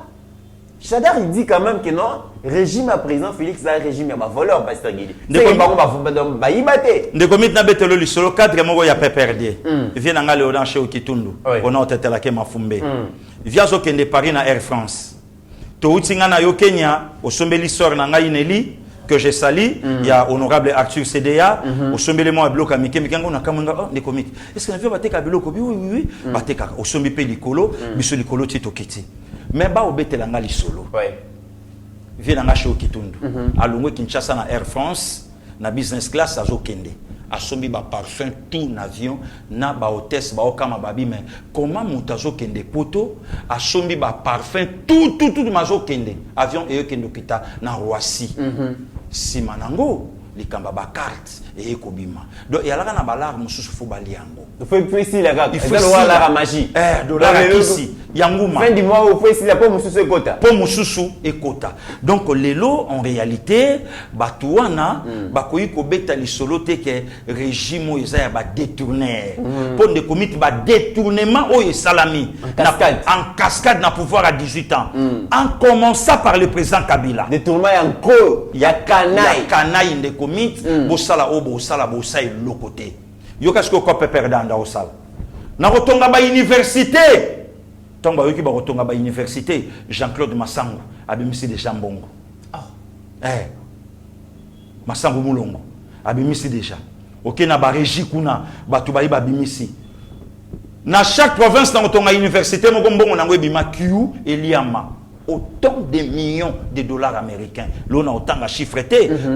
Speaker 4: Chadar il dit quand même que non, régime à président Félix là régime à voleur Pasteur Guili. C'est que ba yibate.
Speaker 3: De comité na betelo li solo cadre mo ya PPRD. Vient nga le odan chez Okitundu. On a tete la ke mafumbe. Via zo kende Paris na Air France. To utinga na yo Kenya, o sombeli sor na nga ineli que je salue, il y a honorable Arthur CDA, au sombeli mo bloc amike mikango na kamanga de comité. Est-ce que na vio bateka biloko oui bateka o sombi pe likolo, biso likolo tito kiti. Mais ba obetela nga li solo. Vient nga chez Okitundu. Alungwe Kinshasa na Air France na business class azo kende. Asombi ba parfum tout l'avion na ba hôtesse ba okama babi mais comment mutazo kende poto asombi ba parfum tout mazo kende avion e kende kita na Roissy. Si manango likamba ba carte et ekobima. Donc il y a là na balar mususu fo baliango.
Speaker 4: Il faut ici la gars.
Speaker 3: Il faut la
Speaker 4: magie.
Speaker 3: dollar ici. Yanguma.
Speaker 4: Fin du mois il faut ici la pour mususu ekota.
Speaker 3: Pour mususu ekota. Donc lelo en réalité batuana bakoyi ko beta lisolo te ke régime o eza ya ba détourner. Pour de commis ba détournement o salami en cascade na pouvoir à 18 ans. En commençant par le président Kabila.
Speaker 4: Détournement encore ya canaille.
Speaker 3: Canaille de commis bosala o bosala bosa le côté. Yo qu'est-ce que ko perdre dans osala. Na kotonga ba université. Tonga yoki ba kotonga ba université Jean-Claude Massango abimisi de Jambongo. Massango Mulongo abimisi déjà. OK na ba régie kuna batu ba bimisi. Na chaque province na kotonga université mo gombongo na ngwebima Q et Liama. Autant de millions de dollars américains. L'on a autant de chiffres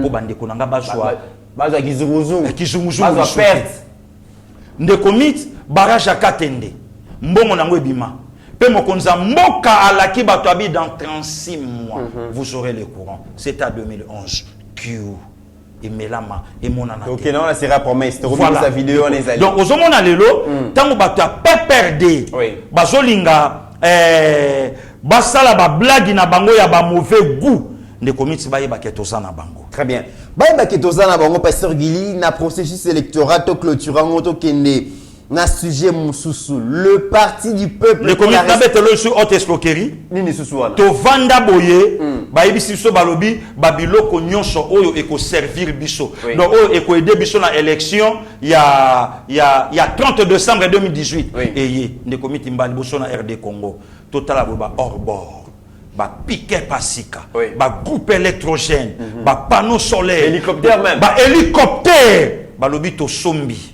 Speaker 3: pour bande konanga bazwa kizumuzu bazwa perte. Ndekomit barrage à Katende. Mbongo na ngwebima. Pe mokonza mboka alaki bato abi dans 36 mois. Vous aurez le courant. C'est à 2011. Q et Melama et Monana.
Speaker 4: OK, non, là c'est la promesse. Tu reviens sa vidéo on est allé.
Speaker 3: Donc aux hommes lelo tango bato a perdre. Bazolinga basala ba blague na bango ya ba mauvais goût. Ne komiti ba yeba ketoza na bango.
Speaker 4: Très bien. Ba yeba ketoza na bango pasteur Guili na processus électoral to clôturant to kende na sujet mususu le parti du peuple.
Speaker 3: Le comité na betelo sur haute escroquerie.
Speaker 4: Nini susu wana.
Speaker 3: To vanda boye ba yebisi so balobi ba biloko nyonso oyo eko servir biso. Donc oyo eko aider biso na élection il y a 30 décembre 2018 et yé ne comité mbali boso na RD Congo. Total ba hors bord. Ba piquet pasika, ba groupe électrogène, ba panneau solaire,
Speaker 4: hélicoptère même,
Speaker 3: ba hélicoptère, ba lobi to sombi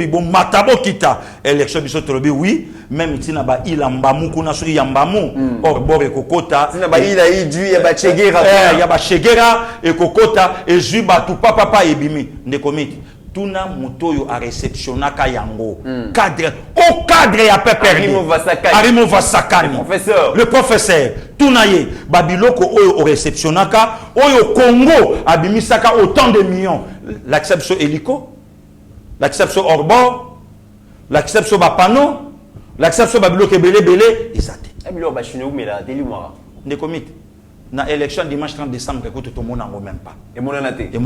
Speaker 3: bon matabo kita élection biso to lobi oui même tina ba ilamba muku na suri yambamu hors bord ekokota
Speaker 4: tina ba ila idu ya ba chegera
Speaker 3: ya ba chegera ekokota et ju ba tu papa ebimi ndekomiti tuna mutoyo a réceptionnaka yango cadre au cadre ya pepper Arimo Vasakani le professeur tunaye babiloko oyo o réceptionnaka oyo Congo abimisaka autant de millions l'acception hélico l'acception hors bord l'acception ba panneau l'acception babiloko belé isate
Speaker 4: abilo ba chine umela delimwa
Speaker 3: ne comité na élection dimanche 30 décembre que tout le monde n'en même pas
Speaker 4: et mon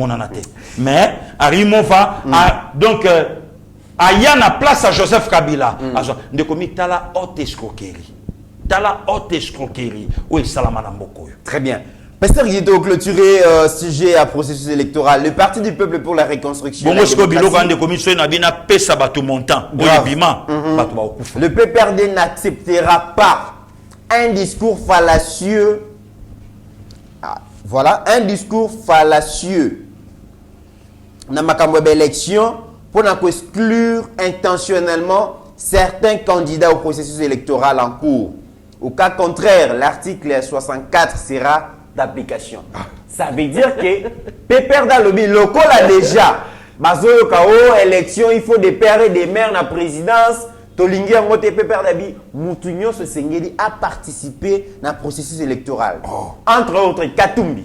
Speaker 4: anaté
Speaker 3: mais Arimova donc ayana place à Joseph Kabila de commis tala haute escroquerie où il salamana mboko.
Speaker 4: Très bien. Pasteur Guido, clôturer sujet à processus électoral. Le Parti du Peuple pour la Reconstruction. Le PPRD n'acceptera pas un discours fallacieux. Voilà, un discours fallacieux. Dans ma élection pour exclure intentionnellement certains candidats au processus électoral en cours. Au cas contraire, l'article 64 sera d'application. Ça veut dire que PPR dans le local a déjà bazo kao élection, il faut des pères et des mères dans la présidence. Tolingi en moté PPR d'abi Moutounio se sengeli a participé dans le processus électoral. Entre autres Katumbi.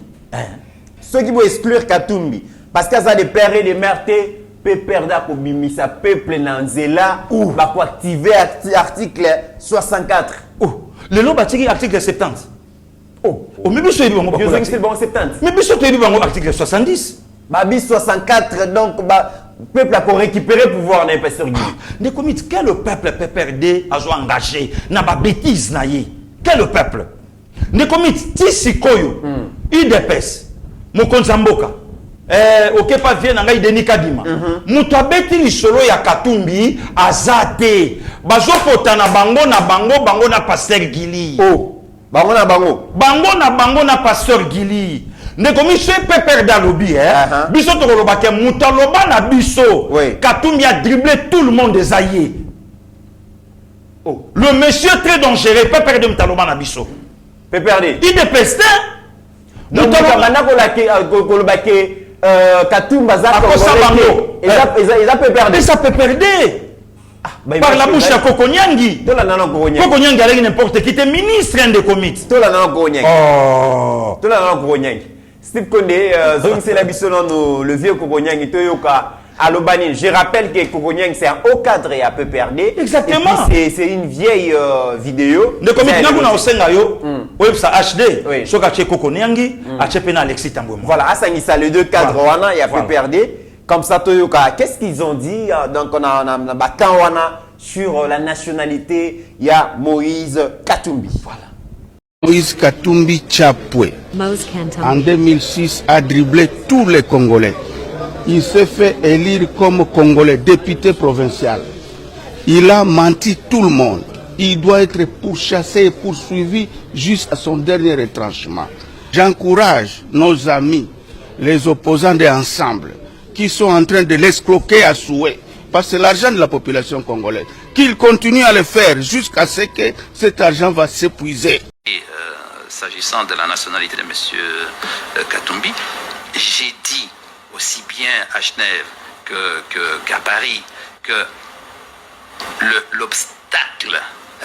Speaker 4: Ceux qui vont exclure Katumbi parce qu'il y a des pères et des mères PPR d'ako bimisa peuple nanzela ou va activer article 64.
Speaker 3: Le lot batiki article 70. Mais biso yebi bango
Speaker 4: ba c'est bon 70.
Speaker 3: Mais biso yebi bango article 70.
Speaker 4: Babi 64 donc peuple a pour récupérer pouvoir na pasteur Guy.
Speaker 3: Ne comite quel peuple PPRD a engagé na ba bêtise na ye. Quel peuple? Ne comite tisikoyo IDPS mokonza mboka. OK pas vient na ngai Denis Kadima. Muto abeti lisolo ya Katumbi azate. Bazopota na bango na pasteur Gili.
Speaker 4: Bango na pasteur Gili. Ne komi ce pepper d'alobi biso to koloba ke mutaloba na biso. Katumbi a dribblé tout le monde des aïeux. Le monsieur très dangereux pepper de mutaloba na biso. Pepper de. Il dépeste. Mutaloba na koloba ke Katumba za Congo. Et ça peut perdre. Et ça peut perdre. Par la bouche à Kokonyangi. Kokonyangi avec n'importe qui était ministre de comité. Steve Kondé, c'est la bisono le vieux Kokonyang Toyoka. Alobani, je rappelle que Kokonyang c'est un haut cadre et un peu perdu.
Speaker 3: Exactement.
Speaker 4: C'est une vieille vidéo.
Speaker 3: De combien de temps on a eu ça HD.
Speaker 4: Oui.
Speaker 3: Ce qu'a Kokonyangi, a chepena Alexis Tambouema.
Speaker 4: Voilà, Asangisa les deux cadres wana, il y a peu perdu. Comme ça Toyoka, qu'est-ce qu'ils ont dit? Donc on a Bakanwana sur la nationalité, il y a Moïse Katumbi. Voilà.
Speaker 6: Moïse Katumbi Chapwe, en 2006, a dribblé tous les Congolais. Il s'est fait élire comme Congolais, député provincial. Il a menti tout le monde. Il doit être pourchassé et poursuivi jusqu'à son dernier retranchement. J'encourage nos amis, les opposants d'ensemble, qui sont en train de l'escroquer à souhait, parce que c'est l'argent de la population congolaise, qu'ils continuent à le faire jusqu'à ce que cet argent va s'épuiser.
Speaker 7: S'agissant de la nationalité de M. Katumbi, j'ai dit aussi bien à Genève qu'à Paris que l'obstacle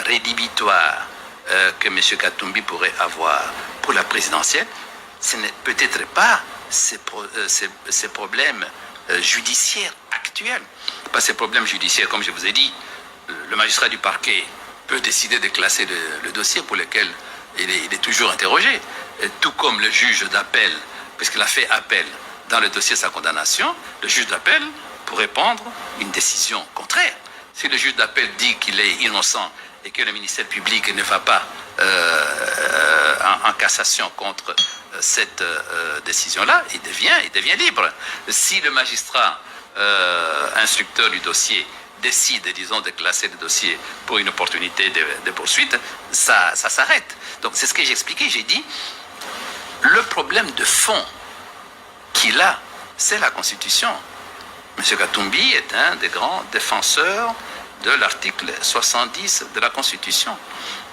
Speaker 7: rédhibitoire que M. Katumbi pourrait avoir pour la présidentielle, ce n'est peut-être pas ces problèmes judiciaires actuels. Pas ces problèmes judiciaires, comme je vous ai dit, le magistrat du parquet peut décider de classer le dossier pour lequel il est toujours interrogé, tout comme le juge d'appel, puisqu'il a fait appel dans le dossier de sa condamnation, le juge d'appel pourrait prendre une décision contraire. Si le juge d'appel dit qu'il est innocent et que le ministère public ne va pas en cassation contre cette décision-là, il devient libre. Si le magistrat instructeur du dossier décide, disons, de classer le dossier pour une opportunité de poursuite, ça s'arrête. Donc c'est ce que j'ai expliqué, j'ai dit, le problème de fond qu'il a, c'est la Constitution. M. Katumbi est un des grands défenseurs de l'article 70 de la Constitution,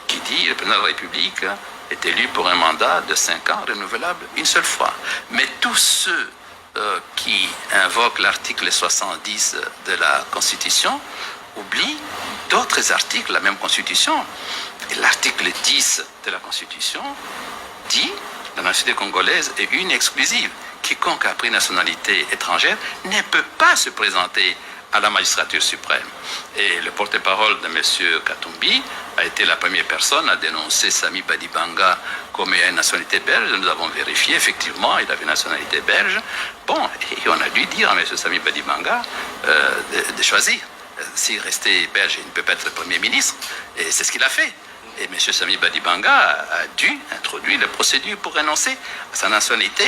Speaker 7: qui dit que le président de la République est élu pour un mandat de 5 ans, renouvelable une seule fois. Mais tous ceux qui invoquent l'article 70 de la Constitution oublient d'autres articles de la même Constitution. Et l'article 10 de la Constitution dit que la nationalité congolaise est une exclusive. Quiconque a pris nationalité étrangère ne peut pas se présenter à la magistrature suprême. Et le porte-parole de M. Katumbi a été la première personne à dénoncer Sami Badibanga comme ayant une nationalité belge. Nous avons vérifié, effectivement, il avait une nationalité belge. Bon, et on a dû dire à M. Sami Badibanga de choisir. S'il restait belge, il ne peut pas être Premier ministre. Et c'est ce qu'il a fait. Et M. Sami Badibanga a dû introduire la procédure pour renoncer à sa nationalité.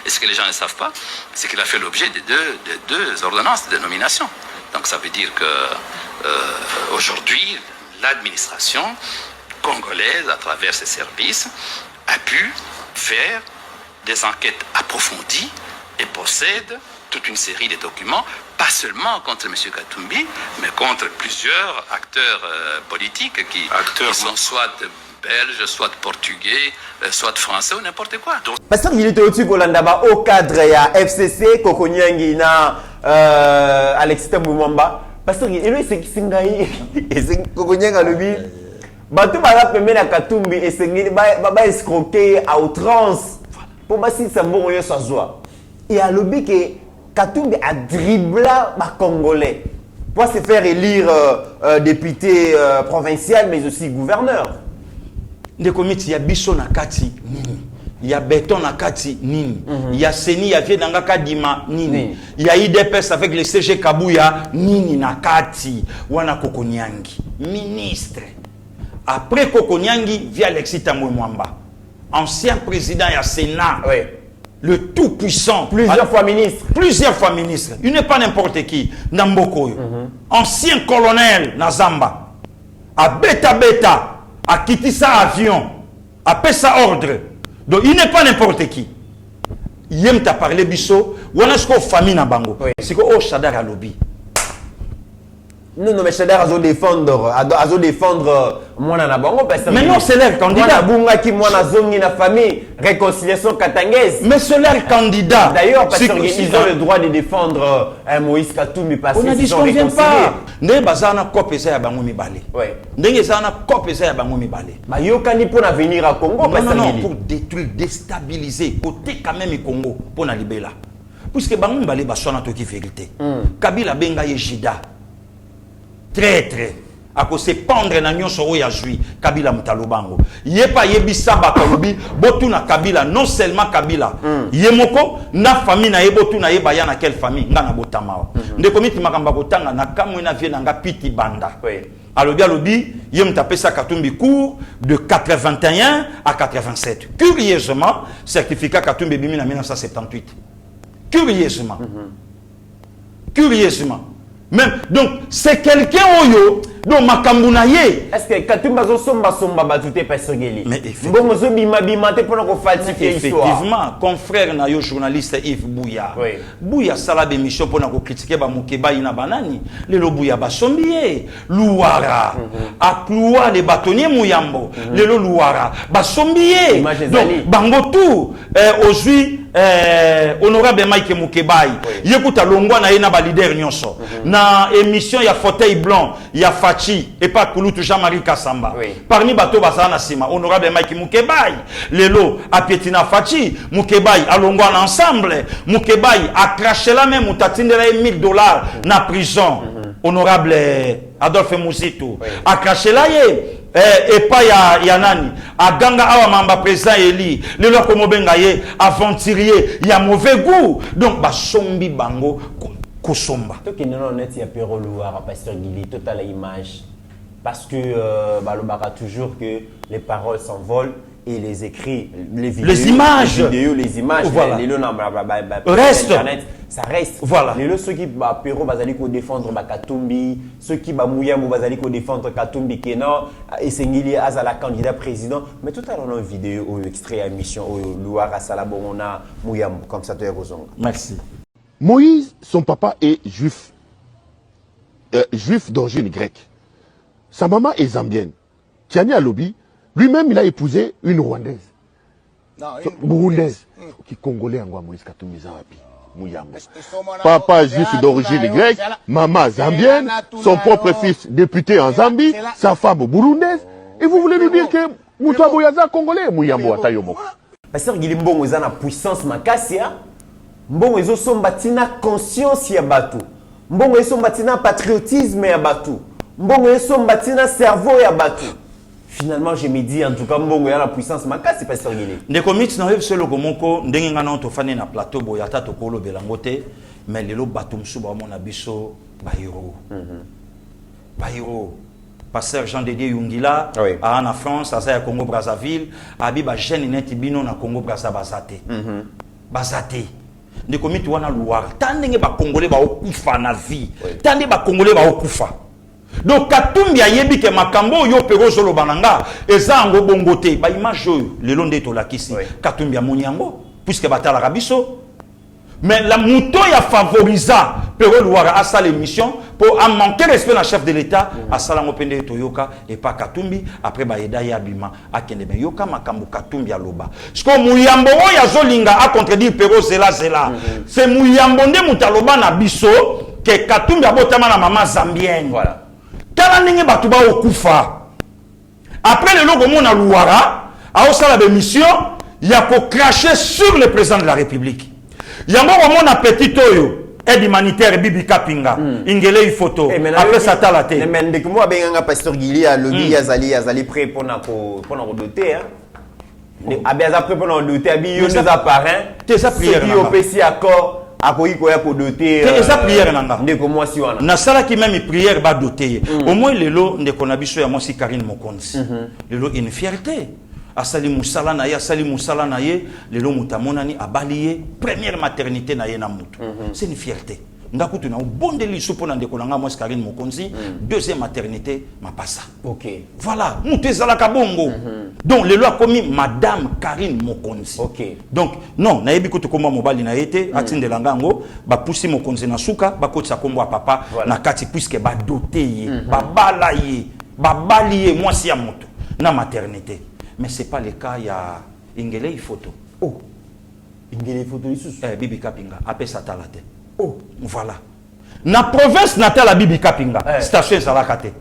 Speaker 7: Et ce que les gens ne savent pas, c'est qu'il a fait l'objet de deux ordonnances de nomination. Donc ça veut dire que aujourd'hui, l'administration congolaise, à travers ses services, a pu faire des enquêtes approfondies et possède toute une série de documents, pas seulement contre M. Katumbi, mais contre plusieurs acteurs politiques qui sont soit belges, soit portugais, soit français ou n'importe quoi.
Speaker 4: Parce que il était au-dessus au cadre ya FCC, Kokonyangi na Alexis Tambouema. Parce que il est singaï et Kokonyanga lobi. Batou bala pembe na Katumbi et sengeli ba escroquer à outrance. Pour basi ça bon yo sa joie. Et à lobi que Katumbi a dribblé les Congolais pour se faire élire député provincial, mais aussi gouverneur.
Speaker 3: Il y a biso na kati nini, il y a béton na kati nini, il y a Seni, il y a Viedanga Kadima nini, il y a IDPS avec le CG Kabouya nini na kati, wana Kokonyangi, ministre. Après Kokonyangi, via Alexis Tambouema, ancien président du Sénat.
Speaker 4: Oui.
Speaker 3: Le tout-puissant.
Speaker 4: Plusieurs fois ministre.
Speaker 3: Plusieurs fois ministre. Il n'est pas n'importe qui. Namboko. Ancien colonel Nazamba. A beta. A quitté sa avion. A fait sa ordre. Donc il n'est pas n'importe qui. Yem t'a parlé, Bisso. Ou est-ce qu'on famille na bango? C'est qu'on Shadar à lobby.
Speaker 4: Non, mais Shader a défendre moi na bango parce que
Speaker 3: mais non, c'est leur candidat.
Speaker 4: Bunga qui moi na zongi na famille réconciliation katangaise.
Speaker 3: Mais c'est leur candidat.
Speaker 4: D'ailleurs parce qu'ils ont le droit de défendre Moïse Katumbi parce
Speaker 3: qu'ils sont réconciliés. On ne dit pas. Ndenge bazana copé ça ya bango mibale.
Speaker 4: Ouais.
Speaker 3: Ndenge zana copé ça ya bango mibale.
Speaker 4: Ba yokani pour venir à Congo parce
Speaker 3: que pour détruire, déstabiliser côté quand même Congo pour na libéla. Puisque bango mibale ba sona to ki vérité. Kabila benga yejida. Traître à cause pendre na nyonso oya jui Kabila mutalobango yepa yebisa bakalobi botuna Kabila non seulement Kabila yemoko na famille na yebotuna yeba ya na quelle famille ngana botama ndeko miti makamba kotanga na kamwe na vie na nga piti banda alobi yemtapesa Katumbi cours de 81 à 87 curieusement certificat Katumbi bimi na 1978 curieusement même donc c'est quelqu'un oyo donc makambunaye
Speaker 4: est-ce que Katumba zo somba batute pasogeli
Speaker 3: mais
Speaker 4: bon zo bima te pour ko falsifier histoire
Speaker 3: effectivement confrère na yo journaliste Yves Bouya Bouya sala be mission pour na ko critiquer ba mukeba ina banani lelo Bouya ba sombier Luara akluwa les bâtonniers Muyambo lelo Luara ba sombier donc bango tout aujourd'hui honorable Mike Mukebai yekuta longwa na yena ba leader nyonso na émission ya fauteuil blanc ya Fachi et pas Kulutu Jean-Marie Kassamba parmi bato basana sima honorable Mike Mukebai lelo a Pietina Fachi Mukebai a longwa ensemble Mukebai a craché la même mutatindela $1000 na prison honorable Adolphe Mouzito a craché la et pas ya nani a ganga awa mamba président Eli le loko mobenga ye aventurier ya mauvais goût donc ba sombi bango kosomba
Speaker 4: to ki non net ya Pero Luara pasteur Guili total image parce que balobaka toujours que les paroles s'envolent et les écrits les vidéos les images
Speaker 3: voilà.
Speaker 4: Reste internet ça reste
Speaker 3: voilà
Speaker 4: les ceux qui Pero bazali ko défendre Katumbi ceux qui Muyambo bazali ko défendre Katumbi Keno et Sengili azala candidat président mais tout à l'heure dans une vidéo ou extrait à mission Luara Salabona Muyambo comme ça to yazonga.
Speaker 3: Merci.
Speaker 6: Moïse son papa est juif d'origine grecque. Sa maman est zambienne. Tiani Alobi lui-même il a épousé une rwandaise. Burundaise qui congolais en Moïse Katumbi Zawapi. Papa juif d'origine grecque, maman zambienne, son propre fils député en Zambie, sa femme burundaise. Et vous voulez nous dire que Moutabo Yaza congolais, Mouyambo Atayomoko.
Speaker 4: Parce que Mbongo est en puissance makassia. Mbongo est sombatina conscience ya batu. Mbongo est sombatina patriotisme ya batu. Mbongo est sombatina cerveau ya batu. Finalement, je me dis, en tout cas, Mbongo a la puissance, ma casse, c'est pas sérieux.
Speaker 3: Des comics n'ont pas fait le comoko, n'engagez pas ton fan na plateau, boyata to kolo belangote, mais les lots batum suba mon abisso, bayiro. Bayiro. Pasteur Jean Dédé Yungila, à en France, à Zaya Congo Brazzaville, à Biba Jeanne Netibino na Congo Brazzaville. Bazate. Des comics wana louar. Tandenge ba Congolais ba okufa na vie. Tandenge ba Congolais ba okufa. Donc Katumbi ayebi ke makambo yo pero zolo bananga eza ngo bongote ba image le londe to lakisi Katumbi amoni yango puisque batala rabiso mais la mouton ya favorisa pero Luara a sa l'émission pour en manquer respect na chef de l'état a sala ngopende toyoka et pas Katumbi après ba yeda ya bima akende ben yoka makambo Katumbi aloba sko muyambo ya zolinga a contredire pero zela c'est muyambo nde mutaloba na biso ke Katumbi abotama na maman zambienne voilà. Après le logo mon Luara a aussi la mission il y a pour cracher sur le président de la République. Il y a mon appétit toyo aide humanitaire Bibi Kapinga ingele photo après ça ta la tête.
Speaker 4: Mais dès que moi benga pasteur Guili a lobby azali prêt pour na doter hein. Abiaza prêt pour na doter abi yo nous apparent.
Speaker 3: C'est ça prière.
Speaker 4: Qui au PC accord pour doter
Speaker 3: eza prière nanga
Speaker 4: ndeko mwasi wana
Speaker 3: na sala ki même prière ba doter au moins lelo ndeko na biso ya mwasi Karine Mokonzi lelo une fierté asali musala na ye lelo mutamonani abalié première maternité na ye na mutu c'est une fierté ndakutu na bondeli sopo na ndeko nanga moi Karine Mokonzi deuxième maternité mapasa.
Speaker 4: OK.
Speaker 3: Voilà, mutu ezalaka bongo. Donc le loi commis madame Karine Mokonzi.
Speaker 4: OK.
Speaker 3: Donc non, na yebi kutu komba mobali na été atinde langango ba poussi Mokonzi na suka ba kotisa kombo a papa na kati puisque ba doté ye, ba bala ye, ba bali ye mwasi ya moto na maternité. Mais c'est pas le cas ya ingele photo.
Speaker 4: Oh. Ingele photo lisusu.
Speaker 3: Bibi Kapinga apé satalate. Oh, voilà. Na province natale ya Bibi Kapinga, station Zalakate.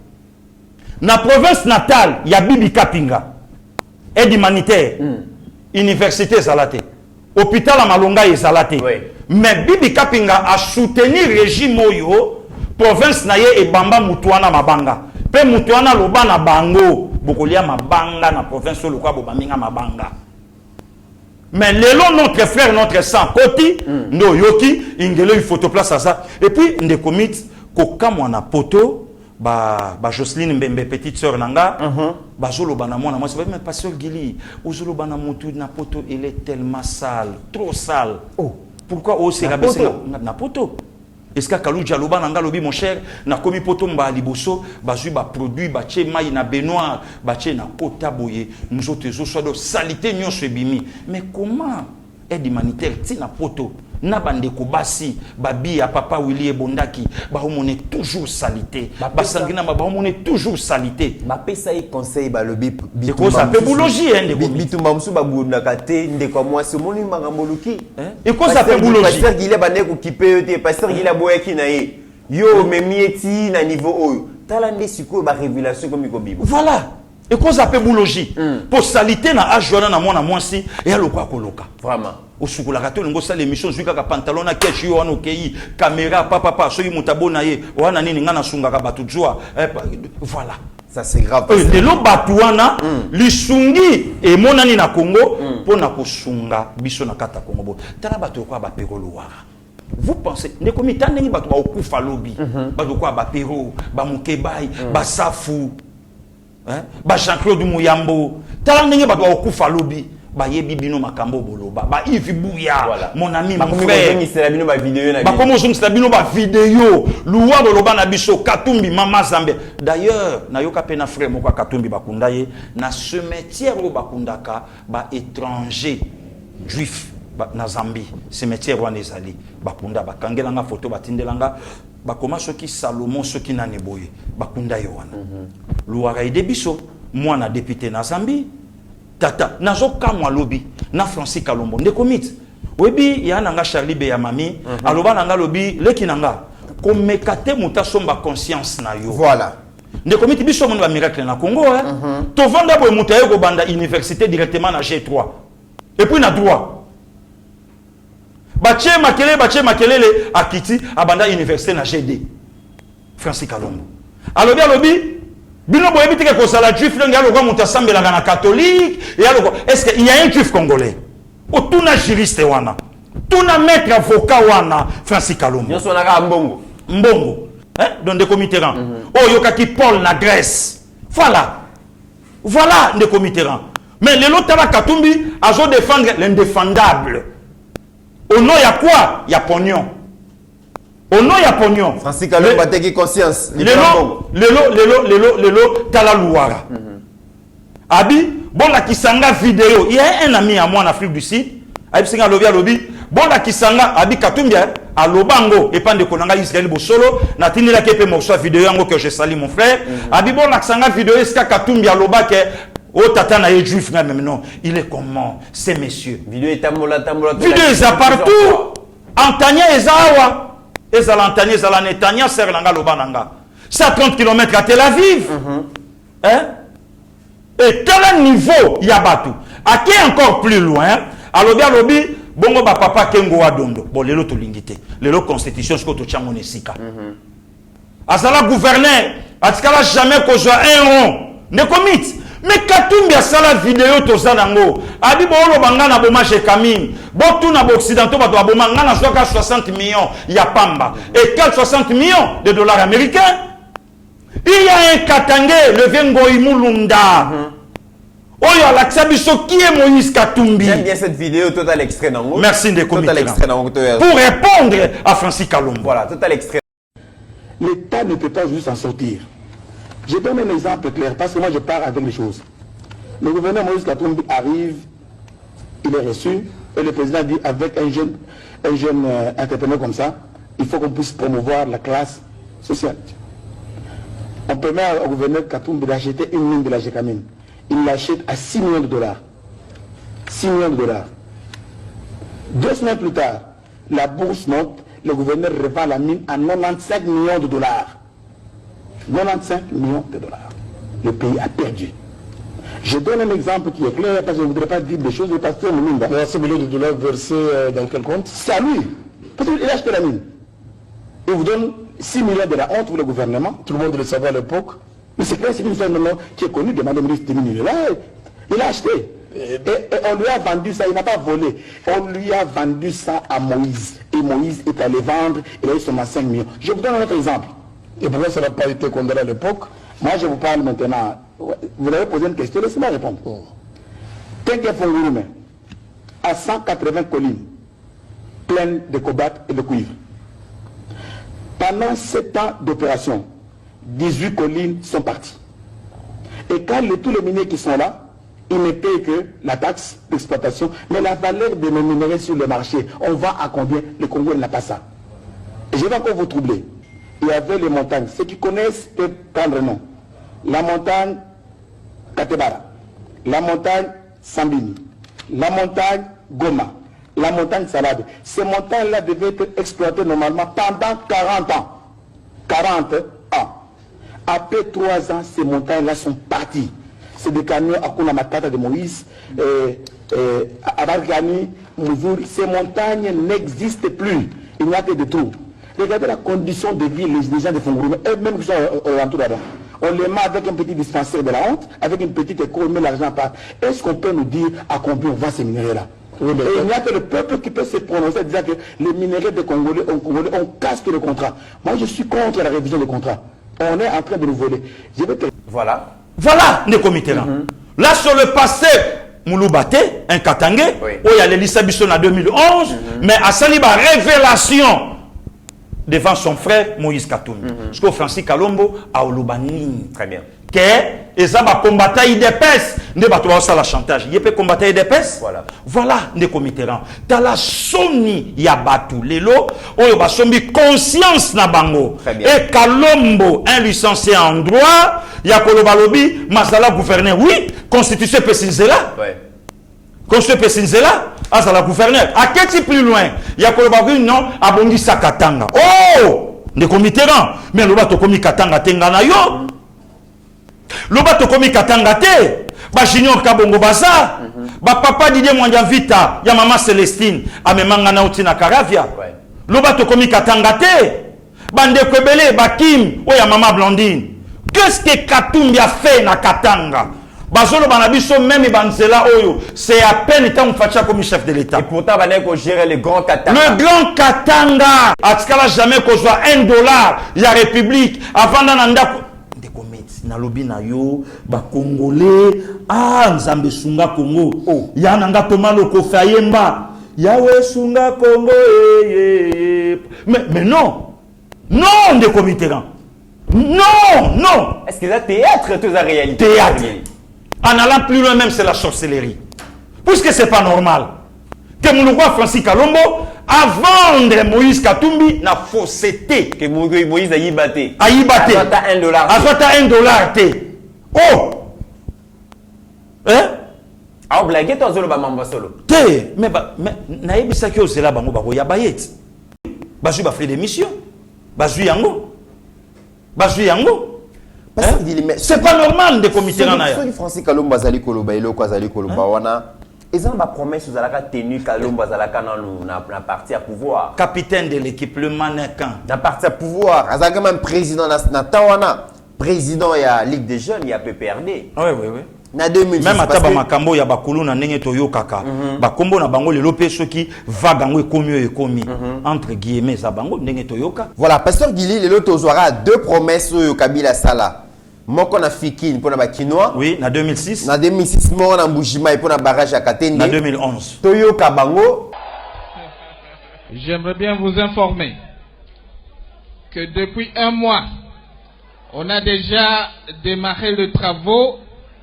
Speaker 3: Na province natale ya Bibi Kapinga, aide humanitaire, université Zalate, hôpital à Malonga et Zalate. Mais Bibi Kapinga a soutenu régime oyo, province naye et Bamba Mutuana Mabanga. Pe Mutuana loba na bango, bokolia mabanga na province lo kwa bobaminga mabanga. Mais l'élo notre frère, notre sang, Koti, no yoki, ingele une photo place à ça. Et puis, on commit, koka mwana poto, ba Jocelyne Mbembe, petite sœur nanga, ba zolo bana mwana, moi, c'est pas même pasteur Gili, ou zolo bana motu, na poto, il est tellement sale, trop sale. Oh, pourquoi oh, c'est rabaissé na poto? Est-ce que Kalou Dialoba nanga lobi mon cher, na komi poto mba liboso, ba zui ba produit, ba tche maï na Benoît, ba tche na kota boye, nous autres soit de salité nyon se bimi. Mais comment aide humanitaire ti na poto, na bande kobasi, babi à papa Willy et Bondaki, ba on est toujours salité, ba sanguina ba on est toujours salité.
Speaker 4: Ba pesa y conseil ba le bip.
Speaker 3: De quoi ça peut boulogie hein de
Speaker 4: bitumba musu ba bunda kate ndeko moi ce moni mangamboluki.
Speaker 3: Et quoi ça peut boulogie?
Speaker 4: Pasteur Gile ba neko kipe te pasteur Gile boyaki na ye. Yo memieti na niveau oyo. Tala nde siko ba révélation comme ko bibo.
Speaker 3: Voilà. Et quoi ça peut boulogie? Pour salité na ajona na mwana mwasi et ya lokwa koloka.
Speaker 4: Vraiment.
Speaker 3: Au soukoula kato ngo sa l'émission zuka ka pantalon na kechi yo wana kei caméra papa soki mutabona ye wana nini ngana sunga ka batu jua voilà
Speaker 4: ça c'est grave
Speaker 3: de lo batu wana lisungi e monani na Congo pona ko sunga biso na kata Congo bo tala batu ko ba pekolo wara. Vous pensez ne komi tanengi batu ba okufa lobi batu ko ba pero ba mukebai ba safu ba Jean-Claude Muyambo tala nengi batu ba okufa lobi ba yebi bino makambo boloba ba Yves Bouya mon ami mon frère ba komo zongisa bino ba vidéo luwa boloba na biso Katumbi mama Zambe d'ailleurs na yoka pena frère moko Katumbi bakunda ye na cimetière o bakundaka ba étranger juif na Zambie cimetière wana ezali bakunda bakangelanga photo batindelanga bakoma soki Salomon soki nani boye bakunda ye wana luwa ide biso mwana député na Zambie tata nazo kamwa lobi na Francis Kalombo ndeko mit webi ya nanga Charlie Be ya mami aloba nanga lobi leki nanga komekate muta somba conscience na yo
Speaker 4: voilà
Speaker 3: ndeko mit biso mon ba miracle na Congo to vanda boy muta yo ko banda université directement na G3 et puis na droit bache makelele akiti abanda université na GD Francis Kalombo alobi bino boyebi teke ko sala juif lenga lokwa muta sambelanga na catholique et alors est-ce qu'il y a un juif congolais o tuna juriste wana tuna maître avocat wana Francis Kalombo
Speaker 4: nyoso na mbongo
Speaker 3: donc de committerant oh yokaki Paul na Grèce voilà de committerant mais le lot tala Katumbi azo défendre l'indéfendable au nom ya quoi ya pognon. Au nom ya pognon.
Speaker 4: Francis Kalombo bateki conscience.
Speaker 3: Lelo tala luara. Abi bon la kisanga vidéo. Il y a un ami à moi en Afrique du Sud. Abi singa lobi. Bon la kisanga abi Katumbi à Lobango et pas de konanga Israël Bosolo. Na tini la kepe morceau vidéo ngo que je salue mon frère. Abi bon la kisanga vidéo eska Katumbi à Lobake. Oh tata na juif même non. Il est comment ces messieurs.
Speaker 4: Vidéo etamola.
Speaker 3: Vidéo est partout. Antania ezawa. Ezalantania, Zalanetania, Serlanga, Lobananga. 130 km à Tel Aviv. Et tel niveau, Yabatu. À qui encore plus loin, à Lobi, bongo ba papa Kengo Adondo. Bon, les lots lingité. Les lots constitution, ce que tu as mon esika. Azala gouverneur, Atikala jamais qu'on soit un rond. Ne commit. Mais Katumbi a sala vidéo to zanango. Abi bolo bangana boma chez Camille. Botu na occidentaux ba boma ngana soka 60 millions ya pamba. Et quel 60 millions de dollars américains? Il y a un Katangé, le Vengo Imulunda. Oyo Alaksa Biso, qui est Moïse Katumbi?
Speaker 4: J'aime bien cette vidéo, total extrait d'Ango.
Speaker 3: Merci de
Speaker 4: Total extrait d'Ango.
Speaker 3: Pour répondre à Francis Kalombo.
Speaker 4: Voilà, total extrait.
Speaker 6: L'État ne peut pas juste s'en sortir. Je donne un exemple clair, parce que moi je pars avec les choses. Le gouverneur Moïse Katumbi arrive, il est reçu, et le président dit avec un jeune entrepreneur comme ça, il faut qu'on puisse promouvoir la classe sociale. On permet au gouverneur Katumbi d'acheter une mine de la Gécamine. Il l'achète à 6 millions de dollars. 6 millions de dollars. 2 semaines plus tard, la bourse monte, le gouverneur revend la mine à 95 millions de dollars. 95 millions de dollars. Le pays a perdu. Je donne un exemple qui est clair, parce que je ne voudrais pas dire des choses, le pasteur Mouminda. 6 millions de dollars versés dans quel compte? C'est à lui. Parce qu'il a acheté la mine. Il vous donne 6 millions de la honte pour le gouvernement. Tout le monde le savait à l'époque. Mais c'est clair, c'est une histoire qui est connue de Madame ministre des Mines. Il a acheté. Et on lui a vendu ça, il n'a pas volé. On lui a vendu ça à Moïse. Et Moïse est allé vendre, il a eu seulement 5 millions. Je vous donne un autre exemple. Et pourquoi ça n'a pas été condamné à l'époque? Moi, je vous parle maintenant. Vous avez posé une question, laissez-moi répondre. Tenke Fongurume, à 180 collines, pleines de cobalt et de cuivre. Pendant 7 ans d'opération, 18 collines sont parties. Et quand tous les minés qui sont là, ils ne payent que la taxe d'exploitation, mais la valeur de nos minerais sur le marché, on vend à combien? Le Congo n'a pas ça. Et je vais encore vous troubler. Il y avait les montagnes. Ceux qui connaissent peuvent prendre nom. La montagne Katebara, la montagne Sambini, la montagne Goma, la montagne Salade. Ces montagnes-là devaient être exploitées normalement pendant 40 ans. 40 ans. Après 3 ans, ces montagnes-là sont parties. C'est des camions à Kuna Matata de Moïse, Abargani, Mouzouri. Ces montagnes n'existent plus. Il n'y a que des trous. Regardez la condition de vie les gens de Fongourou, eux-mêmes qui sont autour là-bas. On les met avec un petit dispensaire de la honte, avec une petite école, on met l'argent par. Est-ce qu'on peut nous dire à combien on vend ces minéraux-là? Et il n'y a que le peuple qui peut se prononcer en disant que les minéraux des Congolais, on casse le contrat. Moi, je suis contre la révision des contrats. On est en train de nous voler. Je veux que...
Speaker 4: Voilà.
Speaker 3: Voilà, les comités là. Là, sur le passé, Mouloubate, un Katangé, où il y a l'Elisa Bisson en 2011, mais à Saliba, révélation devant son frère Moïse Katumbi. Parce que Francis Kalombo a Olubani.
Speaker 4: Très bien.
Speaker 3: Que et ça va combattre IDPS. Ne va pas ça la chantage. Il peut combattre IDPS.
Speaker 4: Voilà.
Speaker 3: Voilà les comités là. Dans la Sony Yabatu Lelo, on va sombi conscience na bango.
Speaker 4: Très bien.
Speaker 3: Et Kalombo, un licencié en droit, Yakolobalobi, Masala gouverneur. Oui, constitution Pessinzela.
Speaker 4: Ouais.
Speaker 3: Constitution Pessinzela. Ah, ça la gouverneur. À quel type plus loin? Yakolobalobi, non, Abongi Sakatanga. Oh! Les comités là. Mais le bateau komi Katanga Tengana yo. Le bateau komi Katanga te. Ba junior Kabongo Baza. Ba papa Didier Mwanja Vita. Ya maman Célestine. Amemanga na utina Karavia. Le bateau komi Katanga te. Bande Kwebele, ba Kim. Oh ya maman Blandine. Qu'est-ce que Katumbi a fait na Katanga? Bazolo Banabiso même Banzela Oyo. C'est à peine étant Facha comme chef de l'État.
Speaker 4: Et pourtant, Baneko gérer le grand Katanga.
Speaker 3: Le grand Katanga. À ce cas-là, jamais qu'on soit $1. Il y a République. Avant d'Ananda. Des comètes. Nalobi na yo. Ba Congolais. Ah, Nzambe Sunga Congo. Oh. Ya Nanga Tomalo Kofayemba. Yahweh Sunga Congo. Mais non. Non, des comités. Non, non.
Speaker 4: Est-ce que là, théâtre, toute la réalité?
Speaker 3: Théâtre. En allant plus loin même, c'est la sorcellerie. Puisque ce n'est pas normal que mon roi Francis Kalombo a vendre Moïse Katumbi na fausseté.
Speaker 4: Que Moïse a yibaté.
Speaker 3: A yibaté.
Speaker 4: A fait $1.
Speaker 3: A fait $1 té. Oh! Hein?
Speaker 4: A blagué ton solo ba mamba solo.
Speaker 3: Té. Mais naïbi sa ki osela bango bako ya bayet. Basu ba fait des missions. Basu yango. Basu yango. C'est pas normal de comité là.
Speaker 4: Ceux qui Francis Kalombo Azali Koloba et Loko Azali Koloba wana ils ont ma promesse aux alaka tenu Kalombo Azalaka na parti à pouvoir.
Speaker 3: Capitaine de l'équipe le mannequin.
Speaker 4: Na parti à pouvoir. Azalaka même président na tawana. Président ya Ligue des jeunes, il y a PPRD.
Speaker 3: Oui.
Speaker 4: Na 2010
Speaker 3: même ataba makambo ya bakulu na ndenge toyo kaka. Ba kombo na bango le lope soki vagango ekomi entre guillemets za bango ndenge toyoka.
Speaker 4: Voilà, pasteur Gili le tozwara 2 promesses au Kabila Sala. Moko na Fikine pour na Kinois.
Speaker 3: Oui, en 2006.
Speaker 4: En 2006, moko na Mbujimai pour na barrage à Katende.
Speaker 3: En 2011.
Speaker 4: Toyo Kabango.
Speaker 8: J'aimerais bien vous informer que depuis un mois, on a déjà démarré les travaux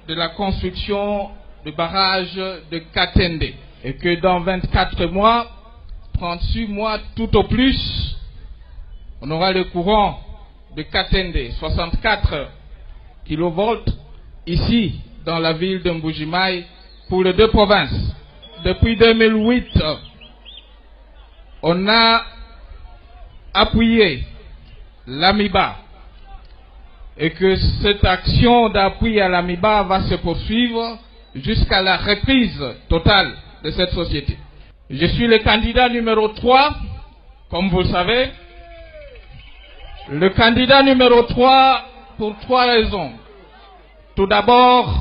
Speaker 8: de la construction du barrage de Katende. Et que dans 24 mois, 38 mois tout au plus, on aura le courant de Katende, 64 kV, ici, dans la ville de Mbujimai, pour les deux provinces. Depuis 2008, on a appuyé l'AMIBA et que cette action d'appui à l'AMIBA va se poursuivre jusqu'à la reprise totale de cette société. Je suis le candidat numéro 3, comme vous le savez. Le candidat numéro 3 pour 3 raisons. Tout d'abord,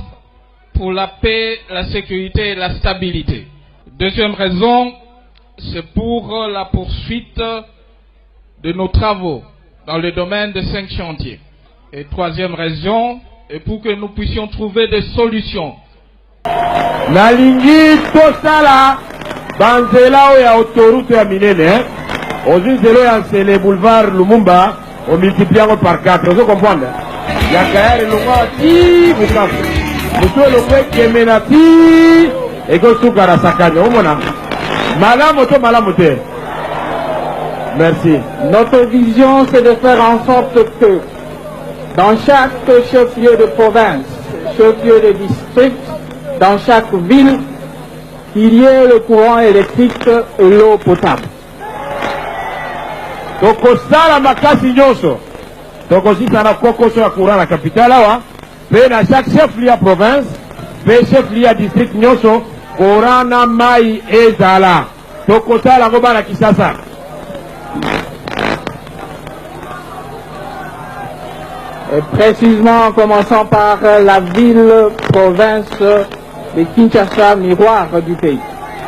Speaker 8: pour la paix, la sécurité et la stabilité. Deuxième raison, c'est pour la poursuite de nos travaux dans le domaine de 5 chantiers. Et troisième raison, et pour que nous puissions trouver des solutions.
Speaker 9: Nalingi tosala banzela ya autoroute ya minene ozwi zelo ya nsele boulevard Lumumba on multiplie par 4 vous comprenez ya kayari lunga ti bukafu muso lokwe kemenati ego sukara sakanya umona malamu to malamu te. Merci.
Speaker 10: Notre vision, c'est de faire en sorte que dans chaque chef-lieu de province, chef-lieu de district, dans chaque ville, il y ait le courant électrique et l'eau potable.
Speaker 9: Donc, ça, la makasi nyoso. Donc, aussi, ça n'a pas courant à la capitale, là, mais dans chaque chef-lieu de province, mais chef-lieu de district nyoso, courant na mai ezala. Donc, ça, la roba la kisasa.
Speaker 10: Et précisément en commençant par la ville-province de Kinshasa, miroir du pays.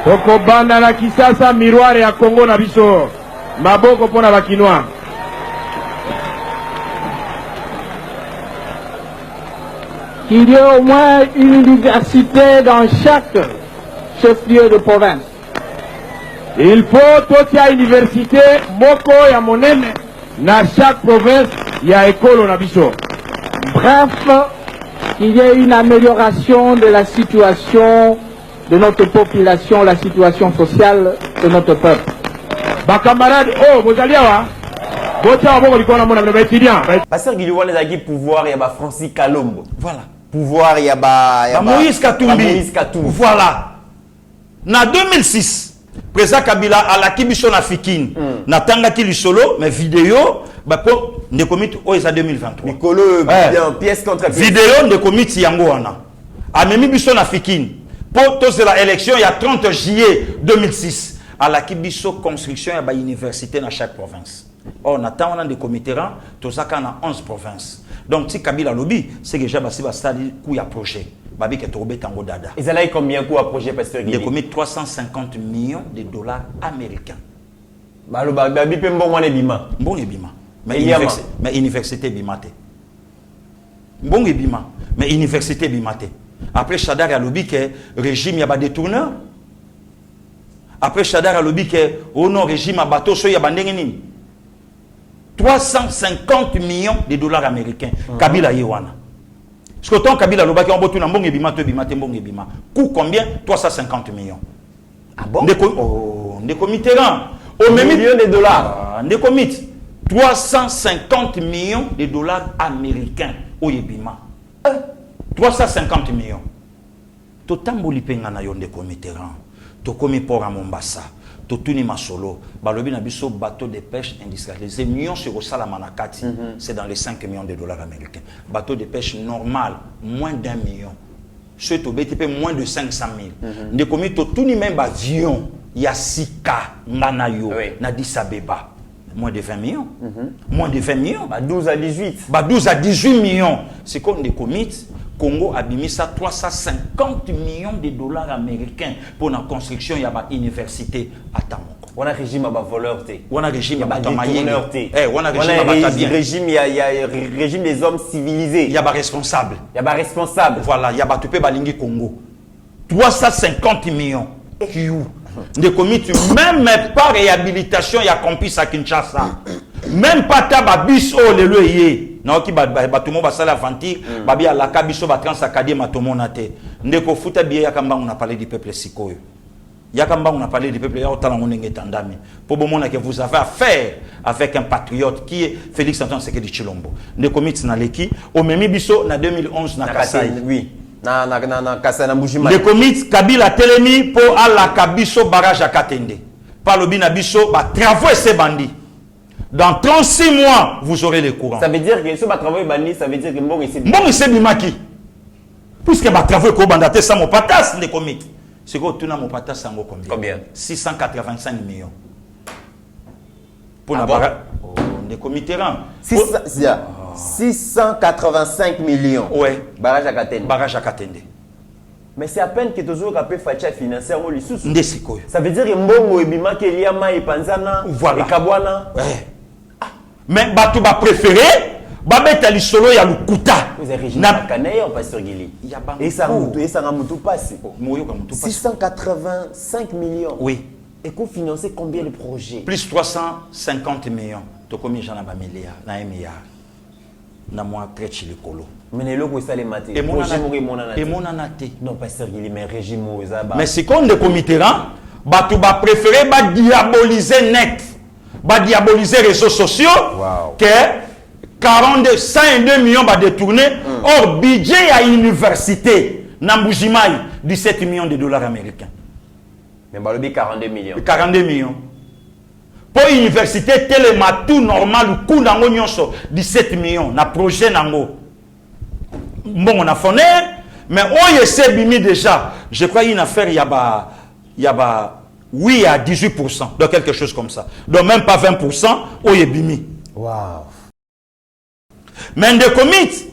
Speaker 9: Donc, banda la Kisasa, miroir et à Congo na biso. Maboko pona bakinois.
Speaker 10: Qu'il y ait au moins une université dans chaque chef-lieu de province.
Speaker 9: Il faut toute la université, moko ya monene, dans chaque province, il y a école na biso.
Speaker 10: Bref, qu'il y ait une amélioration de la situation de notre population, la situation sociale de notre peuple.
Speaker 9: Ba camarade, oh, vous allez voir.
Speaker 4: Pasteur Guillaume les a pouvoir, il y a Francis Kalombo.
Speaker 3: Voilà.
Speaker 4: Pouvoir, il y a
Speaker 3: Moïse Katumbi. Voilà. En 2006, président Kabila a la kibiso na Fikine. Na tanga ki lisolo, mais vidéo, bah pour ne commit au 2023.
Speaker 4: Nicolo, pièce contre pièce.
Speaker 3: Vidéo de commit yango wana. A memi biso na Fikine. Pour tous la élection, il y a 30 juillet 2006. À la kibiso construction, il y a une université dans chaque province. Or, on attend des comités, tout ça dans 11 provinces. Donc, si Kabila lobby, c'est que j'ai passé un projet. Babi qui est tombé en Dada.
Speaker 4: Et ça là, combien de projet, Pasteur Guillaume?
Speaker 3: Il a commis 350 millions de dollars américains.
Speaker 4: Babi peut bon bima.
Speaker 3: Bon bima. Mais université bimate. Bon bima. Mais université bimate. Après Chadar a lobby que régime y a pas détourneur. Après Chadar a lobby que au non régime a bateau so y a bandengeni. 350 millions de dollars américains. Kabila Yewana. Ce que ton Kabila Lobaki en botu na mbonge bimate bima. Coût combien? 350 millions.
Speaker 4: Ah bon?
Speaker 3: Des comités au
Speaker 4: même millions de dollars.
Speaker 3: Des comités 350 millions de dollars américains au Yebima. 350 millions. Totamboli penga na yon des comités. To komi port à Mombasa. Totuni Masolo, balobi na biso bateau de pêche industrialisé, millions sur Osala Manakati, c'est dans les 5 millions de dollars américains. Bateau de pêche normal, moins d'1 million. Ceux au BTP, moins de 500 000. Nous avons mis totuni même avion, Yassika, Nanayo, Nadis Abeba. Moins de 20 millions. Moins de 20 millions.
Speaker 4: 12 à 18.
Speaker 3: 12 à 18 millions. C'est comme des comités. Congo a mis ça 350 millions de dollars américains pour la construction de l'université à Tamoko.
Speaker 4: On a régime à voleur.
Speaker 1: On a régime à
Speaker 4: voleur.
Speaker 1: On a régime
Speaker 4: il y a régime des hommes civilisés.
Speaker 1: Il y a des responsables.
Speaker 4: Il y a des responsables.
Speaker 1: Voilà, il y a des Balingi Congo. 350 millions. De commis, même pas réhabilitation, il y a compris à Kinshasa. Même pas tababis oh le loyer. Non qui batumo basala aventure, babi ala kabiso ba transacadie matomo nate. Ndeko futa biye yakamba on a parlé du peuple sikoyo. Yakamba on a parlé du peuple ya otala ngonenge tandami. Pour bomona que vous avez affaire avec un patriote qui est Félix Antoine Tshisekedi Tshilombo. Ndeko mitsi na leki o memi biso na 2011 na Kasai.
Speaker 4: Oui. Na Kasai na Mbujima.
Speaker 1: Ndeko mitsi Kabila telemi po ala kabiso barrage à Katende. Par le bina biso ba travaux et ces bandits. Dans 36 mois, vous aurez les courants.
Speaker 4: Ça veut dire que ce travail bandit, ça veut dire que bon ici.
Speaker 1: Bon ici bimaki. Puisque ma travail ko bandaté ça mon patas les comiques. C'est quoi tout na mon patas ça combien?
Speaker 4: Combien?
Speaker 1: 685 millions. Pour
Speaker 4: la
Speaker 1: barrage. Oh, des comités terrain.
Speaker 4: 685 millions.
Speaker 1: Ouais.
Speaker 4: Barrage à Katende.
Speaker 1: Barrage à Katende.
Speaker 4: Mais c'est à peine que toujours capé facha financière au lissus.
Speaker 1: Ça
Speaker 4: veut dire que mbongo ebima ke liama et panzana
Speaker 1: voilà.
Speaker 4: Et kabwana.
Speaker 1: Ouais. Mais batu ba préféré babeta lisolo ya lukuta.
Speaker 4: Vous avez régime Kaneya ou pasteur Gili. Et ça mutu passe. 685 millions.
Speaker 1: Oui.
Speaker 4: Et qu'on finance combien de projets?
Speaker 1: Plus 350 millions. To komi jana ba milliard na milliard. Na moi très chili colo.
Speaker 4: Mais les locaux ça les maté.
Speaker 1: Et mon anaté.
Speaker 4: Non pasteur Gili mais régime
Speaker 1: mais c'est comme des comités batu ba préféré ba diaboliser net. Ba diaboliser les réseaux sociaux.
Speaker 4: Wow.
Speaker 1: Que 102 millions ba détourner. Or budget à université Nambujimai 17 millions de dollars américains.
Speaker 4: Mais balobi 42 millions.
Speaker 1: 42 millions. Pour université télématou normal coût nango nyonso 17 millions na projet nango. Bon on a fourni mais on essaie bimi déjà. Je crois une affaire il y a oui à 18% donc quelque chose comme ça. Donc même pas 20% on est bimi.
Speaker 4: Wow.
Speaker 1: Mais de commit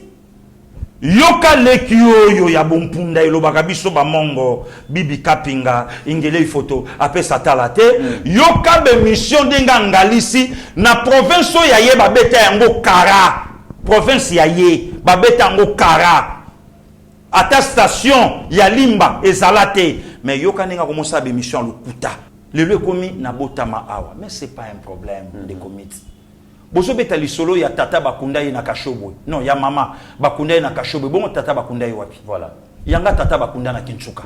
Speaker 1: yoka leki yo ya bompunda ilobaka biso ba mongo bibi kapinga ingele photo après satalate yoka be mission denga ngalisi na province ya ye babeta yango kara province ya ye babeta yango kara ata station ya limba ezalate mais yoka nenga komosa be mission lokuta lelo komi na botama awa mais c'est pas un problème de commit. Bozo beta lisolo ya tata bakunda ye na Kashobwe. Non, ya mama bakunda ye na Kashobwe. Bon tata bakunda ye wapi?
Speaker 4: Voilà.
Speaker 1: Yanga tata bakunda na Kinchuka.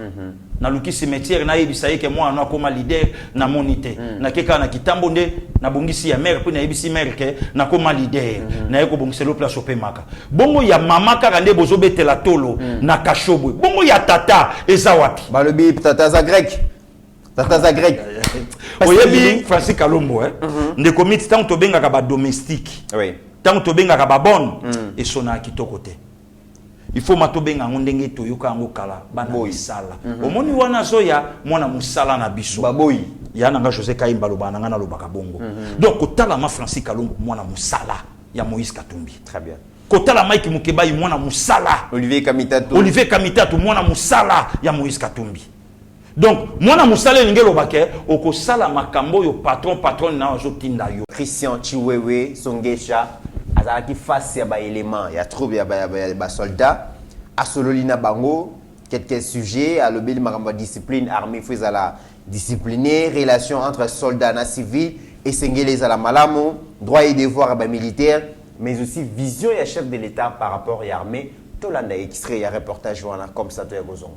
Speaker 1: Na luki cimetière na yebisa ye ke moi na koma leader na monité. Na keka na kitambo nde na bongisi ya mère pe na yebisi mère ke na koma leader. Na yeko bongiselo place ope maka. Bongo ya mama kaka nde bozo betela tolo na Kashobwe. Bongo ya tata eza wapi?
Speaker 4: Balobi tata za grec. Tata za grec.
Speaker 1: Oyebi Francis Kalombo ne komiti tant to benga ka domestique.
Speaker 4: Oui.
Speaker 1: Tant to benga ka bonne et sona kitoko te. Il faut mato benga ngondenge to yoka ngo kala bana misala. Omoni wana zoya mwana musala na biso.
Speaker 4: Baboyi.
Speaker 1: Yana nga José Kaimba lo bana ngana lo bakabongo. Donc kotala ma Francis Kalombo mwana musala ya Moïse Katumbi.
Speaker 4: Très bien.
Speaker 1: Kotala Mike Mukebai mwana musala.
Speaker 4: Olivier Kamitatu
Speaker 1: mwana musala ya Moïse Katumbi. Donc, moi, na musale ngelo bake, oko sala makambo yo patron na ozo tinda yo.
Speaker 4: Christian Chiwewe Songesha, azalaki face ya ba élément, ya troupe ya ba soldat, asololina bango, quelques sujets, à l'obéli makambo discipline armée faut la discipliner, relation entre soldats na civils et sengele za la malamo, droit et devoir ba militaire, mais aussi vision ya chef de l'État par rapport à l'armée. Tolanda extrait ya reportage wana comme ça to ya gozon.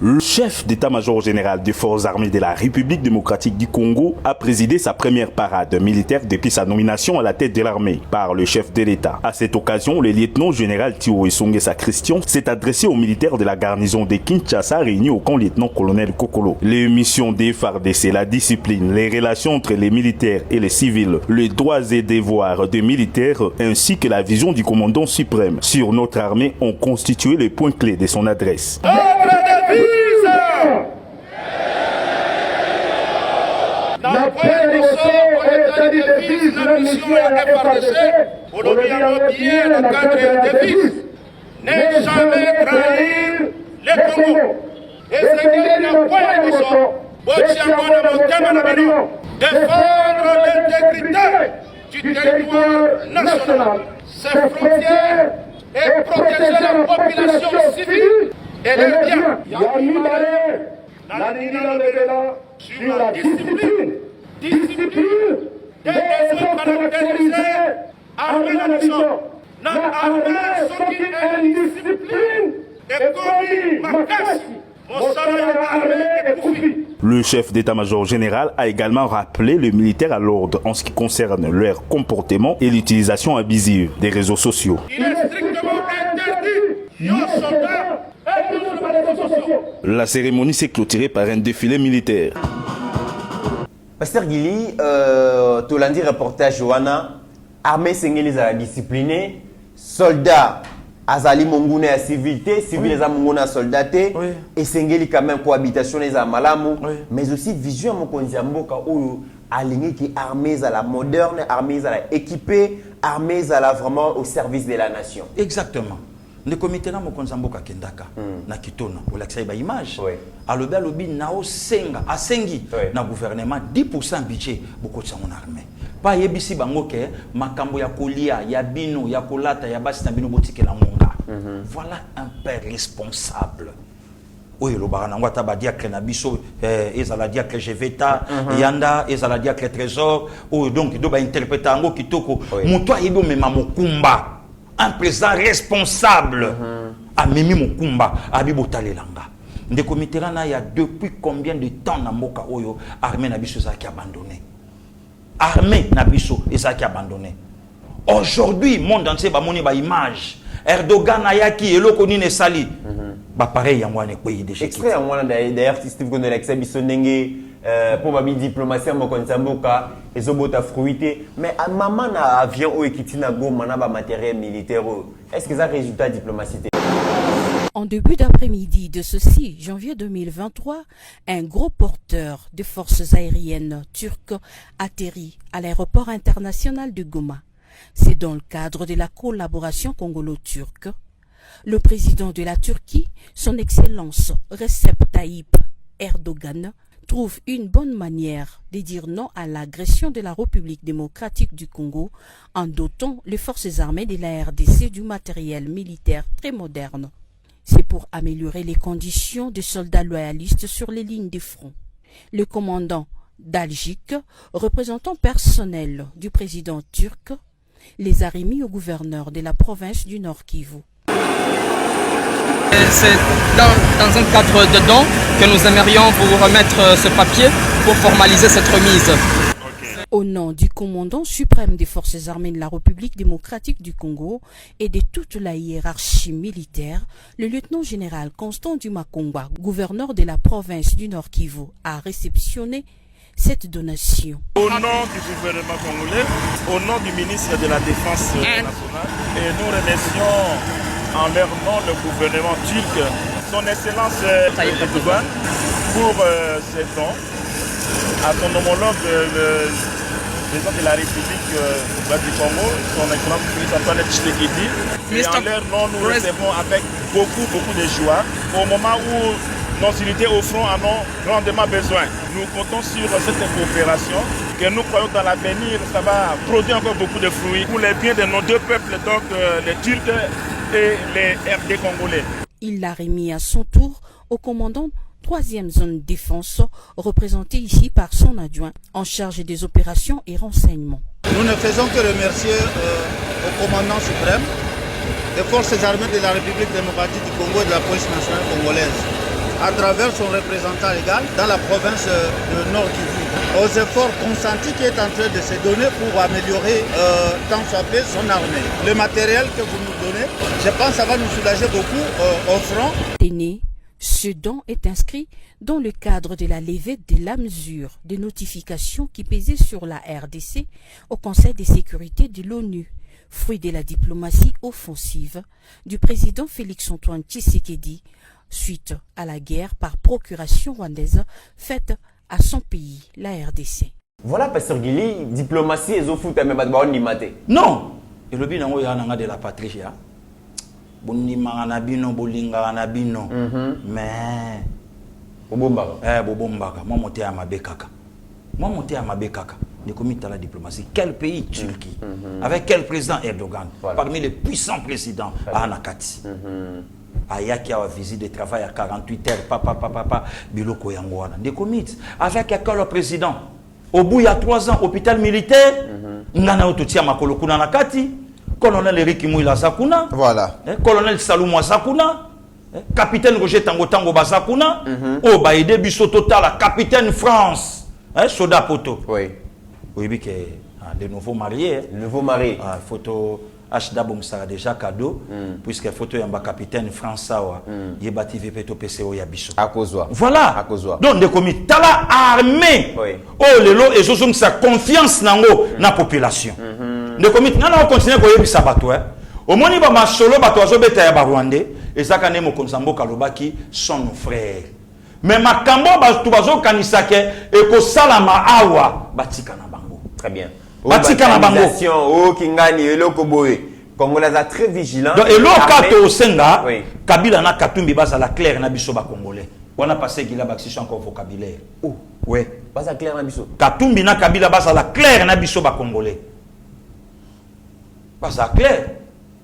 Speaker 11: Le chef d'état-major général des forces armées de la République démocratique du Congo a présidé sa première parade militaire depuis sa nomination à la tête de l'armée par le chef de l'État. À cette occasion, le lieutenant général Thio Esongesa Christian s'est adressé aux militaires de la garnison de Kinshasa réunis au camp lieutenant-colonel Kokolo. Les missions des FARDC, la discipline, les relations entre les militaires et les civils, les droits et devoirs des militaires ainsi que la vision du commandant suprême sur notre armée ont constitué les points clés de son adresse.
Speaker 12: D'après les devise, la mission à la FARDC, pour le bien le cadre de devise, ne jamais trahir les Congo. Et c'est qu'il n'y a point de défendre l'intégrité du territoire national, ses frontières et protéger la population civile et les biens. Sur la discipline des raisons caractérisées armée la nation. L'armée soki indiscipline et commis makasi.
Speaker 11: Le chef d'état-major général a également rappelé les militaires à l'ordre en ce qui concerne leur comportement et l'utilisation abusive des réseaux sociaux.
Speaker 12: Il est strictement interdit aux soldats et aux réseaux sociaux.
Speaker 11: La cérémonie s'est clôturée par un défilé militaire.
Speaker 4: Pasteur Gili, Tolandi reportage Johanna, armée sengeli à la disciplinée, soldats azali mongune à civilité, civil les amonguna à soldaté, et sengeli quand même cohabitation les amalamu, mais aussi vision mon konziamboka ou aligné qui armée à la moderne, armée à la équipée, armée à la vraiment au service de la nation.
Speaker 1: Exactement. Le comité na mokonzamboka kendaka na kitona olakisa ba image alobi nao senga asengi na gouvernement 10% budget bokotsa mon armée pa yebisi bango ke makambo ya kolia ya bino ya kolata ya basi na bino botikela monga. Voilà un père responsable. Oui, le baranangwa taba diacre na biso ezala diacre Jeveta yanda ezala diacre Trésor ou donc do ba interpréter ngo kitoko muto ayebi mema mokumba. Un président responsable a Mimi Mokumba, a Bibotalelanga. Des comités il y a depuis combien de temps na Moka Oyo, armée Nabiso qui abandonné. Armée Nabiso qui abandonné. Aujourd'hui, monde entier ba moni ba image. Erdogan ayaki eloko ni sali. Ba pareil en wane pays de chez.
Speaker 4: Extrait en wane d'ailleurs Steve Gondelexa bisonenge pour ma diplomatie en Mokonzamboka et obota fruité mais à maman na avion ou ekitina go mana ba matériel militaire est-ce que ça résultat diplomatique?
Speaker 13: En début d'après-midi de ce 6 janvier 2023, un gros porteur de forces aériennes turques atterrit à l'aéroport international de Goma. C'est dans le cadre de la collaboration congolo-turque. Le président de la Turquie, son Excellence Recep Tayyip Erdogan, trouve une bonne manière de dire non à l'agression de la République démocratique du Congo en dotant les forces armées de la RDC du matériel militaire très moderne. C'est pour améliorer les conditions des soldats loyalistes sur les lignes de front. Le commandant Daljik, représentant personnel du président turc, les a remis au gouverneur de la province du Nord Kivu.
Speaker 14: C'est dans un cadre dedans que nous aimerions vous remettre ce papier pour formaliser cette remise.
Speaker 13: Au nom du commandant suprême des forces armées de la République démocratique du Congo et de toute la hiérarchie militaire, le lieutenant-général Constant Dumakongwa, gouverneur de la province du Nord Kivu, a réceptionné cette donation.
Speaker 15: Au nom du gouvernement congolais, au nom du ministre de la Défense nationale, et nous remercions en leur nom le gouvernement turc, son Excellence Tayyip Erdogan, pour ces dons, à son homologue le président de la République du Congo, son Excellence Félix Antoine Tshisekedi. Et en leur nom, nous recevons avec beaucoup de joie au moment où nos unités au front en ont grandement besoin. Nous comptons sur cette coopération que nous croyons dans l'avenir, ça va produire encore beaucoup de fruits pour les biens de nos deux peuples, donc les Turcs et les RD congolais.
Speaker 13: Il l'a remis à son tour au commandant 3e zone défense, représenté ici par son adjoint en charge des opérations et renseignements.
Speaker 16: Nous ne faisons que remercier au commandant suprême des forces armées de la République démocratique du Congo et de la police nationale congolaise, à travers son représentant légal dans la province de Nord Kivu, aux efforts consentis qui est en train de se donner pour améliorer tant soit peu son armée. Le matériel que vous nous donnez, je pense que ça va nous soulager beaucoup au front.
Speaker 13: Ce don est inscrit dans le cadre de la levée de la mesure de notification qui pesait sur la RDC au Conseil de sécurité de l'ONU, fruit de la diplomatie offensive du président Félix Antoine Tshisekedi suite à la guerre par procuration rwandaise faite à son pays, la RDC.
Speaker 4: Voilà, Pasteur Gili, diplomatie et zofout mais pas de maté.
Speaker 1: Non, et le bilan de la patrie. Bonima anabino bolinga anabino mais
Speaker 4: Bobombaka.
Speaker 3: Bobombaka. Moi, monté à ma bekaka. Moi, monté à ma bekaka. Les comités à la diplomatie. Quel pays? Turquie. Avec quel président? Erdogan. Voilà. Parmi les puissants présidents à Anakati. Ayaki a visite de travail à 48 heures. Papa, Biloko Yangwana. Des comités. Avec quel président? Au bout, il y a 3 ans, hôpital militaire. Ngana Ototia Makolo Kuna Nakati. Colonel Eric Mouila Zakuna.
Speaker 4: Voilà.
Speaker 3: Colonel Saloumou Zakuna. Capitaine Roger Tango Tango Bazakuna. Oh, Baïde Bisso Total. Capitaine France. Soda Poto.
Speaker 4: Oui.
Speaker 3: Oui, que de nouveaux mariés.
Speaker 4: De nouveaux mariés.
Speaker 3: Photo H. Daboum sera déjà cadeau. Puisque photo yamba capitaine France Sawa. Yebati VPTO PCO Yabiso.
Speaker 4: À Kozwa.
Speaker 3: Voilà.
Speaker 4: Kozwa.
Speaker 3: Donc, des comités. Tala armée. Oh, lelo, et je sa confiance dans la population. Des comités. Nous allons continuer à y sabato. Au moins, il va ma solo bato azobeta ya Rwandais. Et ça, quand même, Konsambo Kalobaki sont nos frères. Mais ma kambo tu bazo kanisake et ko salama awa batika na bango.
Speaker 4: Très bien.
Speaker 3: Batika na bango.
Speaker 4: Oh kingani eloko boye. Congolais a très vigilant.
Speaker 3: Donc eloko to senga Kabila na Katumbi baza la claire na biso ba congolais. On a passé qu'il a baxi encore vocabulaire.
Speaker 4: Oh,
Speaker 3: ouais.
Speaker 4: Baza claire na biso.
Speaker 3: Katumbi na Kabila baza la claire na biso ba congolais. Baza claire.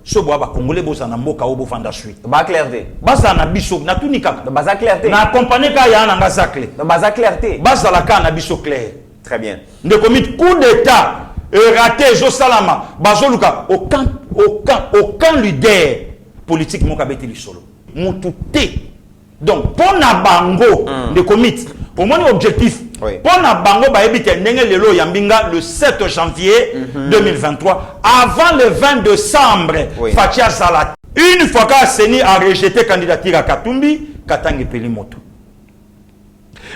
Speaker 3: So boa ba congolais boza na mboka obo fanda suite.
Speaker 4: Ba clarté.
Speaker 3: Baza na biso na tunika.
Speaker 4: Baza clarté.
Speaker 3: Na accompagner ka ya na ngazakle.
Speaker 4: Baza clarté.
Speaker 3: Baza la ka na biso clair.
Speaker 4: Très bien.
Speaker 3: De commit coup d'état raté Jo Salama bazoluka aucun leader politique mon kabeti li solo. Mututé. Donc pour na bango de commit au moins objectif pour na bango ba ebite ndenge lelo yambinga le 7 janvier 2023 avant le 20 décembre Fatia Salat. Une fois que Seni a rejeté candidature à Katumbi, Katangi Pelimoto.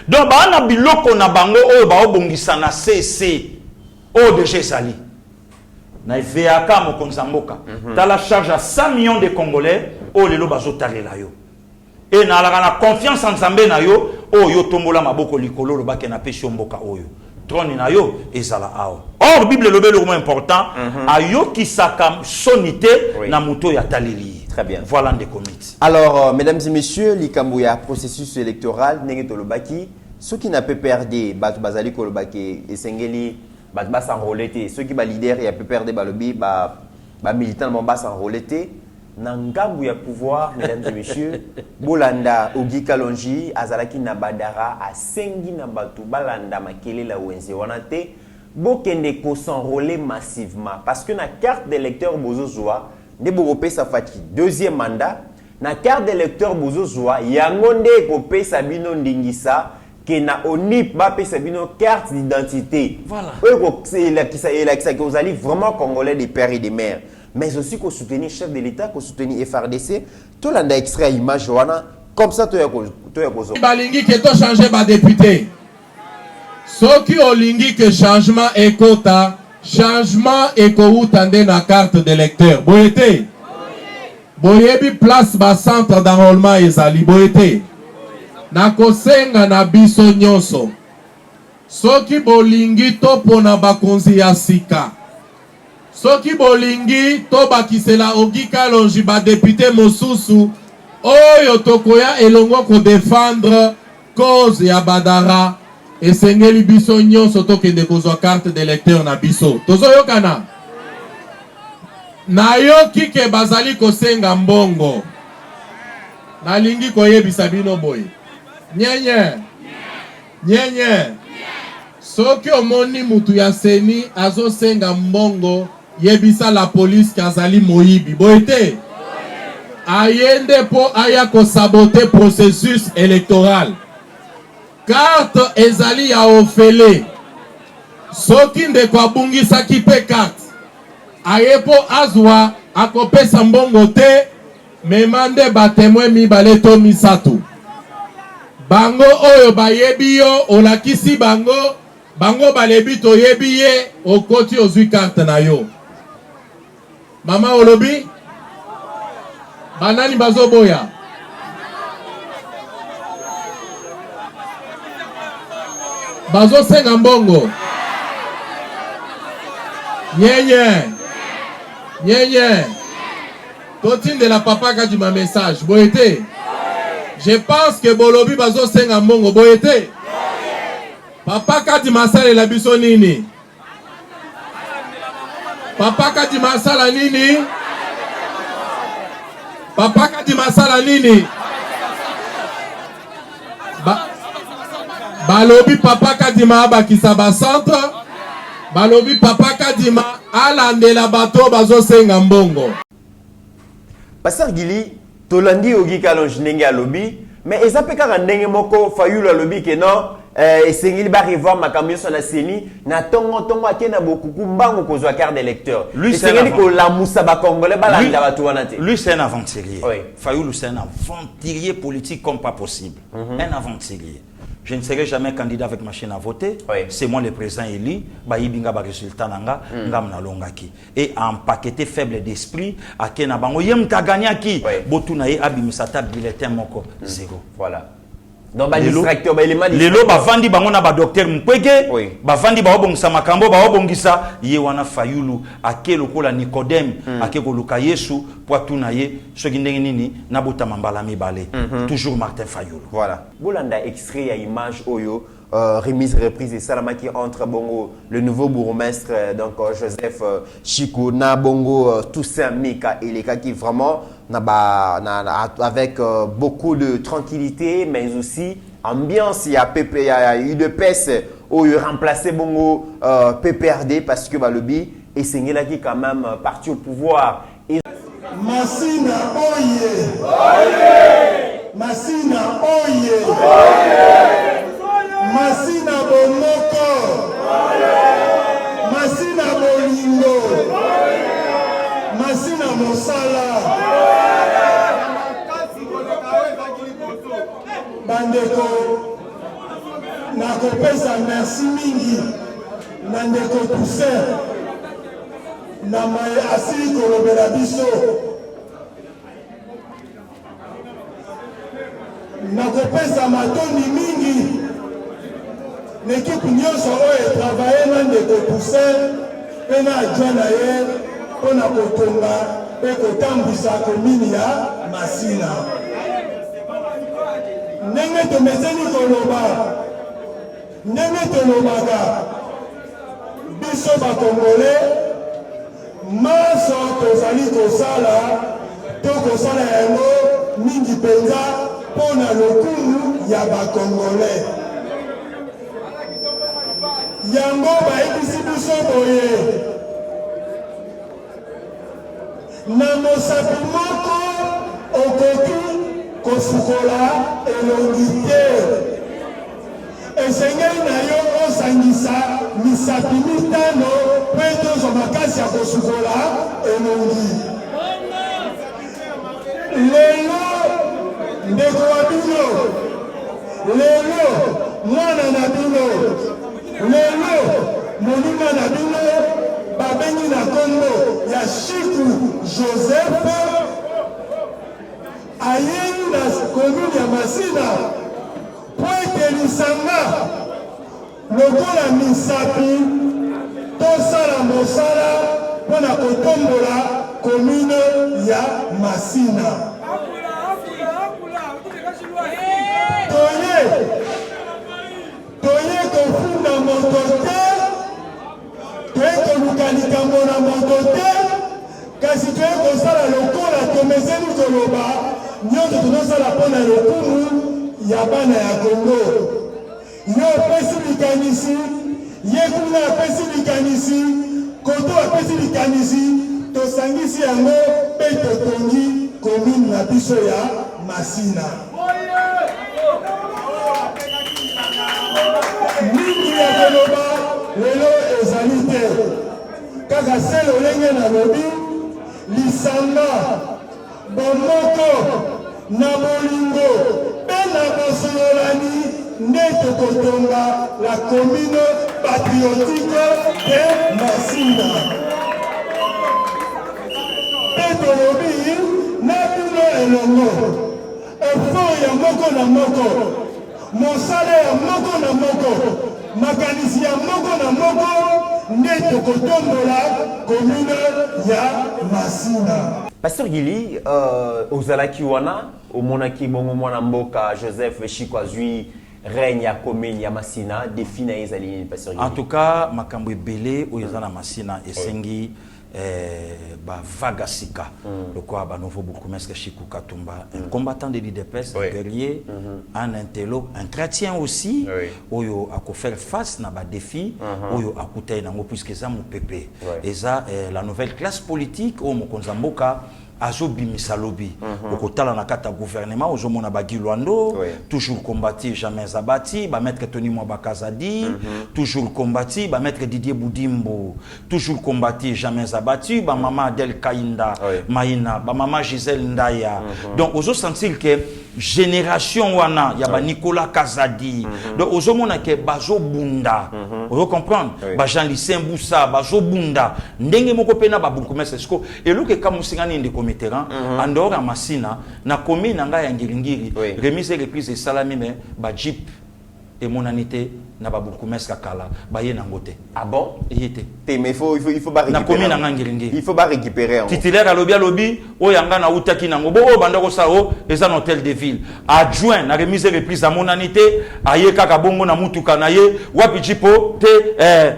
Speaker 3: Donc ba na biloko na bango o ba obongisa na CC o de Sali. Na VAK mo konzamboka. T'as la charge à 100 millions de Congolais o lelo bazo talela yo. Et na la confiance en Zambé na yo o yo tombola maboko likolo lo bake na pesi mboka oyo. Trône na yo ezala awa. Or Bible le moins important ayo ki saka sonité na muto ya taleli.
Speaker 4: Très bien.
Speaker 3: Voilà des comités.
Speaker 4: Alors mesdames et messieurs, likambuya processus électoral nenge tolobaki ceux qui n'a pas perdu batu bazali kolobaki esengeli batu ba s'enrôler té ceux qui ba leader ya peut perdre balobi ba militant ba s'enrôler té Nangambu ya pouvoir, mesdames et messieurs, Bolanda, Ogi Kalonji, Azalaki Nabadara, Asengi Nabatu, Balanda, Makele la Wenze, Wanate, Bokende ko s'enrôler massivement. Parce que na carte d'électeur Bozozoa, Neborope Safati, deuxième mandat, na carte d'électeur Bozozoa, Yangonde Kope Sabino Ndingisa, que na ONIP ba Sabino carte d'identité. Voilà. C'est là qui vous allez vraiment congolais des pères et des mères. Mais aussi qu'on soutenir chef de l'État, qu'on soutenir FRDC, tout le monde a extrait image comme ça tout est
Speaker 9: balingi que to changer ba député. Ceux qui ont lingi que changement est quota, changement est ko tande na carte d'électeur. Boyete. Boyebi place ba centre d'enrôlement ezali boyete. Na kosenga na biso nyonso. Ceux qui bolingi to pona bakonzi ya sika. Soki bolingi to bakisela Ogi Kalonji ba député mosusu oyo tokoya elongo ko défendre cause ya Badara esengeli biso nyonso tokende kozwa carte d'électeur na biso tozoyokana nayoki ke bazali kosenga mbongo nalingi koyebisa bino boye nyenye soki omoni mutu ya seni azosenga mbongo yebisa la police kazali moyibi boyete ayende po aya ko saboter processus électoral carte ezali ya ofele soki ndeko abungisaki pe carte aye po azwa akopesa mbongo te memande batemoin mibale to misato bango oyo bayebi yo olakisi bango balebi toyebi ye okoti ozwi carte na yo. Mama olobi banani bazoboya bazosenga mbongo nyenye totindela papa kadima message boyete Je pense que Bolobi bazo senga mbongo boyete. Papa kati masala la biso nini? Papa kati masala nini? Papa kati masala nini? Balobi papa kadima abakisa ba centre. Balobi papa kadima alandela bato bazo senga mbongo.
Speaker 4: Pasteur Gili, tolandi ogi kalonge ndenge alobi, mais ezapeka ndenge moko Fayulu alobi ke non esengeli ba revoir makambo sur la CENI na tongo akena bokuku mbango kozwa carte d'électeur. Esengeli ko la musa ba congolais balanda bato wana te.
Speaker 1: Lui c'est un aventurier. Oui. Fayulu c'est un aventurier politique comme pas possible. Un aventurier. Je ne serai jamais candidat avec machine à voter. Oui. C'est moi le président élu. Baïbinga ba résultat nanga ngam na longaki. Et en paqueté faible d'esprit, akena bango yem ka gagnaki. Botu na ye abimisata bulletin moko zéro.
Speaker 4: Voilà. Donc ba distracteur ba élément
Speaker 1: lelo ba vandi bango na ba docteur Mpweke. Ba vandi ba obongisa makambo ba obongisa ye wana Fayulu akelo kola Nicodème akeko luka Yesu poitou na ye soki ndenge nini na bota mambala mibale. Toujours Martin Fayulu.
Speaker 4: Voilà. Bolanda extrait à image oyo remise reprise et salamaki entre bongo le nouveau bourgmestre donc Joseph Chikou na bongo Toussaint Mika et les cas qui vraiment avec beaucoup de tranquillité mais aussi ambiance il y a eu de pèse où il remplacé bongo PPRD parce que Balobi et Sengela qui quand même parti au pouvoir et
Speaker 17: Masina oye Masina oye Masina bomoko Masina bolingo Masina mosala bandeko nakopesa merci mingi na ndeko Toussaint na maye asili kolobela biso nakopesa matoni mingi l'équipe nyonso oyo travaille na ndeko Toussaint pe na adjoint na ye mpona kotonga pe kotambwisa komini ya Masina ndenge tomeseni koloba ndenge tolobaka biso bakongole maso tozali kosala to kosala yango mingi mpenza mpona lokumu ya bakongole yango bayebisi biso boye na mosapi moko okoki kosukola elongi te esengeli na yo osangisa misapi mitano mpe tozwa makasi ya kosukola elongi lelo ndeko wa bino lelo mwana na bino lelo moninga na bino babengi na kombo ya Chikou Joseph ayei na komune ya Masina po ete lisanga lokola misapi tosala mosala mpona kotombola komune ya Masina toye kofunda moto te toye koluka likambo na moto te kasi toye kosala lokola tomeseni koloba nyonso tozosala mpona lokumu ya bana ya Kongo yo opesi likanisi ye kuna apesi likanisi koto apesi likanisi tosangisi yango mpe totongi komine na biso ya Masina mingi ya koloba lelo ezali te kaka se lolenge na lobi lisanga bomoko na bolingo mpe na bosololani nde tokotonga la commune patriotique de Masina mpe tolobi na bino elongo effort ya moko na moko mosala ya moko na moko makanisi ya moko na moko nde tokotombola commune ya Masina.
Speaker 4: Pasteur Gili, ozalaki wana omonaki bongo mwana mboka Joseph Chikwazui règne ya commune ya Masina défi na ezali Pasteur Gili.
Speaker 1: En tout cas makambo ebele oyo eza na Masina esengi ba vaga sika le quoi ba nouveau bourgmestre Chikou Katumba, un combattant de l'IDPS, un guerrier, un intello, un chrétien aussi oyo a faire face na ba défi oyo akutay nango puisque ça mon pépé et ça la nouvelle classe politique au mokonza mboka azobimisa lobi okotala na kata gouvernement ozomona bagi Lwando toujours combattu jamais abati ba maître Tony Mwabakazadi toujours combattu ba maître Didier Boudimbo toujours combattu jamais abattu ba maman Adel Kainda Maïna ba maman Gisèle Ndaya donc ozo sentir que génération wana ya ba Nicolas Kazadi donc ozomona que bazo bunda ozo comprendre ba Jean Lucien Boussa bazo bunda ndenge moko pena ba bunkumesa siko eluke kamusingani ndeko metterant en dehors à Masina na commune nga ya Ngiringiri remise et reprise de salami mais ba jeep et monanité na ba bunkumesa kala ba ye nangote.
Speaker 4: Ah bon?
Speaker 1: Yete
Speaker 4: mais il faut ba récupérer.
Speaker 1: Na commune nga Ngiringiri.
Speaker 4: Il faut ba récupérer.
Speaker 1: Titulaire lobby o yanga na utaki nango bo bandako sa o eza un hôtel de ville. Adjoint na remise et reprise à monanité aye kaka bongo na mutuka na ye wapi jipo te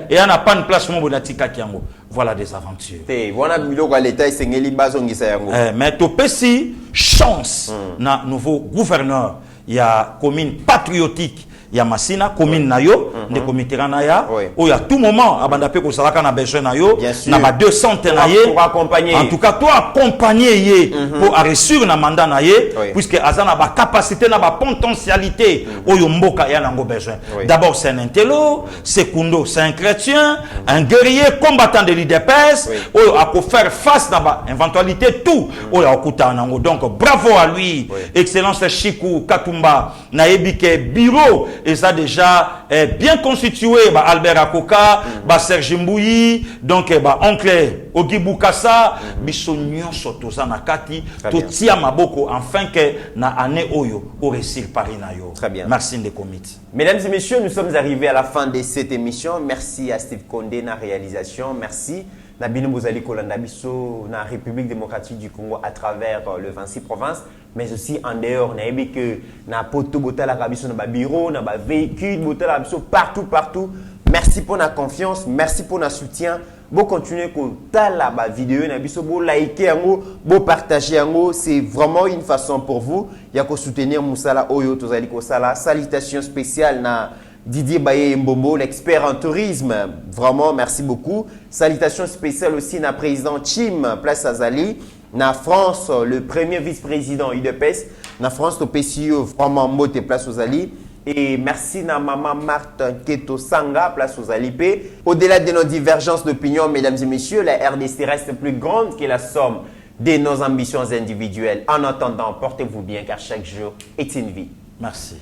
Speaker 1: et ana pan place mo bonatika kiango. Voilà des aventures.
Speaker 4: Voilà biloko à l'état sengeli bazongisa yango.
Speaker 1: Mais topesi chance na nouveau gouverneur ya commune patriotique ya Masina commune na yo de comité na ya o ya tout moment abanda pe ko salaka na besoin na yo na ba 200 na ye
Speaker 4: pour accompagner
Speaker 1: en tout cas toi accompagner ye pour réussir na mandat na ye puisque azana ba capacité na ba potentialité o yo mboka ya nango besoin. D'abord c'est un intello, secondo c'est un chrétien, un guerrier combattant de l'IDPS o a ko faire face na ba éventualité tout o ya okuta nango. Donc bravo à lui, excellence Chikou Katumba na ebike bureau et ça déjà bien constitué bah Albert Akoka bah Serge Mbouyi donc bah oncle Ogi Bukasa biso nyonso toza na kati totia maboko afin que na année oyo au réussir Paris na yo.
Speaker 4: Très bien.
Speaker 1: Merci de comité.
Speaker 4: Mesdames et messieurs, nous sommes arrivés à la fin de cette émission. Merci à Steve Condé na réalisation. Merci Nabino Bozali Kolanda biso na République démocratique du Congo à travers le 26 provinces, mais aussi en dehors na ebi que na poto botala biso na ba bureau, na ba véhicule botala biso partout. Merci pour la confiance, merci pour le soutien. Bon continuer ko tala ba vidéo na biso bo liker yango, bo partager yango, c'est vraiment une façon pour vous ya ko soutenir Musala Oyo tozali ko sala. Salutations spéciales na Didier Baye Mbombo, l'expert en tourisme. Vraiment, merci beaucoup. Salutations spéciales aussi à président Chim, place Azali. Na France, le premier vice-président UDPS. Na France, au PCO, vraiment, moté place Azali. Et merci à maman Marthe Keto Sanga, place Azali P. Au-delà de nos divergences d'opinion, mesdames et messieurs, la RDC reste plus grande que la somme de nos ambitions individuelles. En attendant, portez-vous bien car chaque jour est une vie.
Speaker 1: Merci.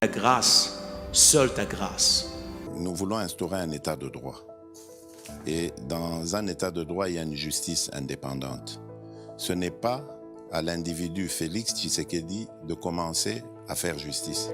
Speaker 18: La grâce. Seule ta grâce.
Speaker 2: Nous voulons instaurer un état de droit. Et dans un état de droit, il y a une justice indépendante. Ce n'est pas à l'individu Félix Tshisekedi de commencer à faire justice.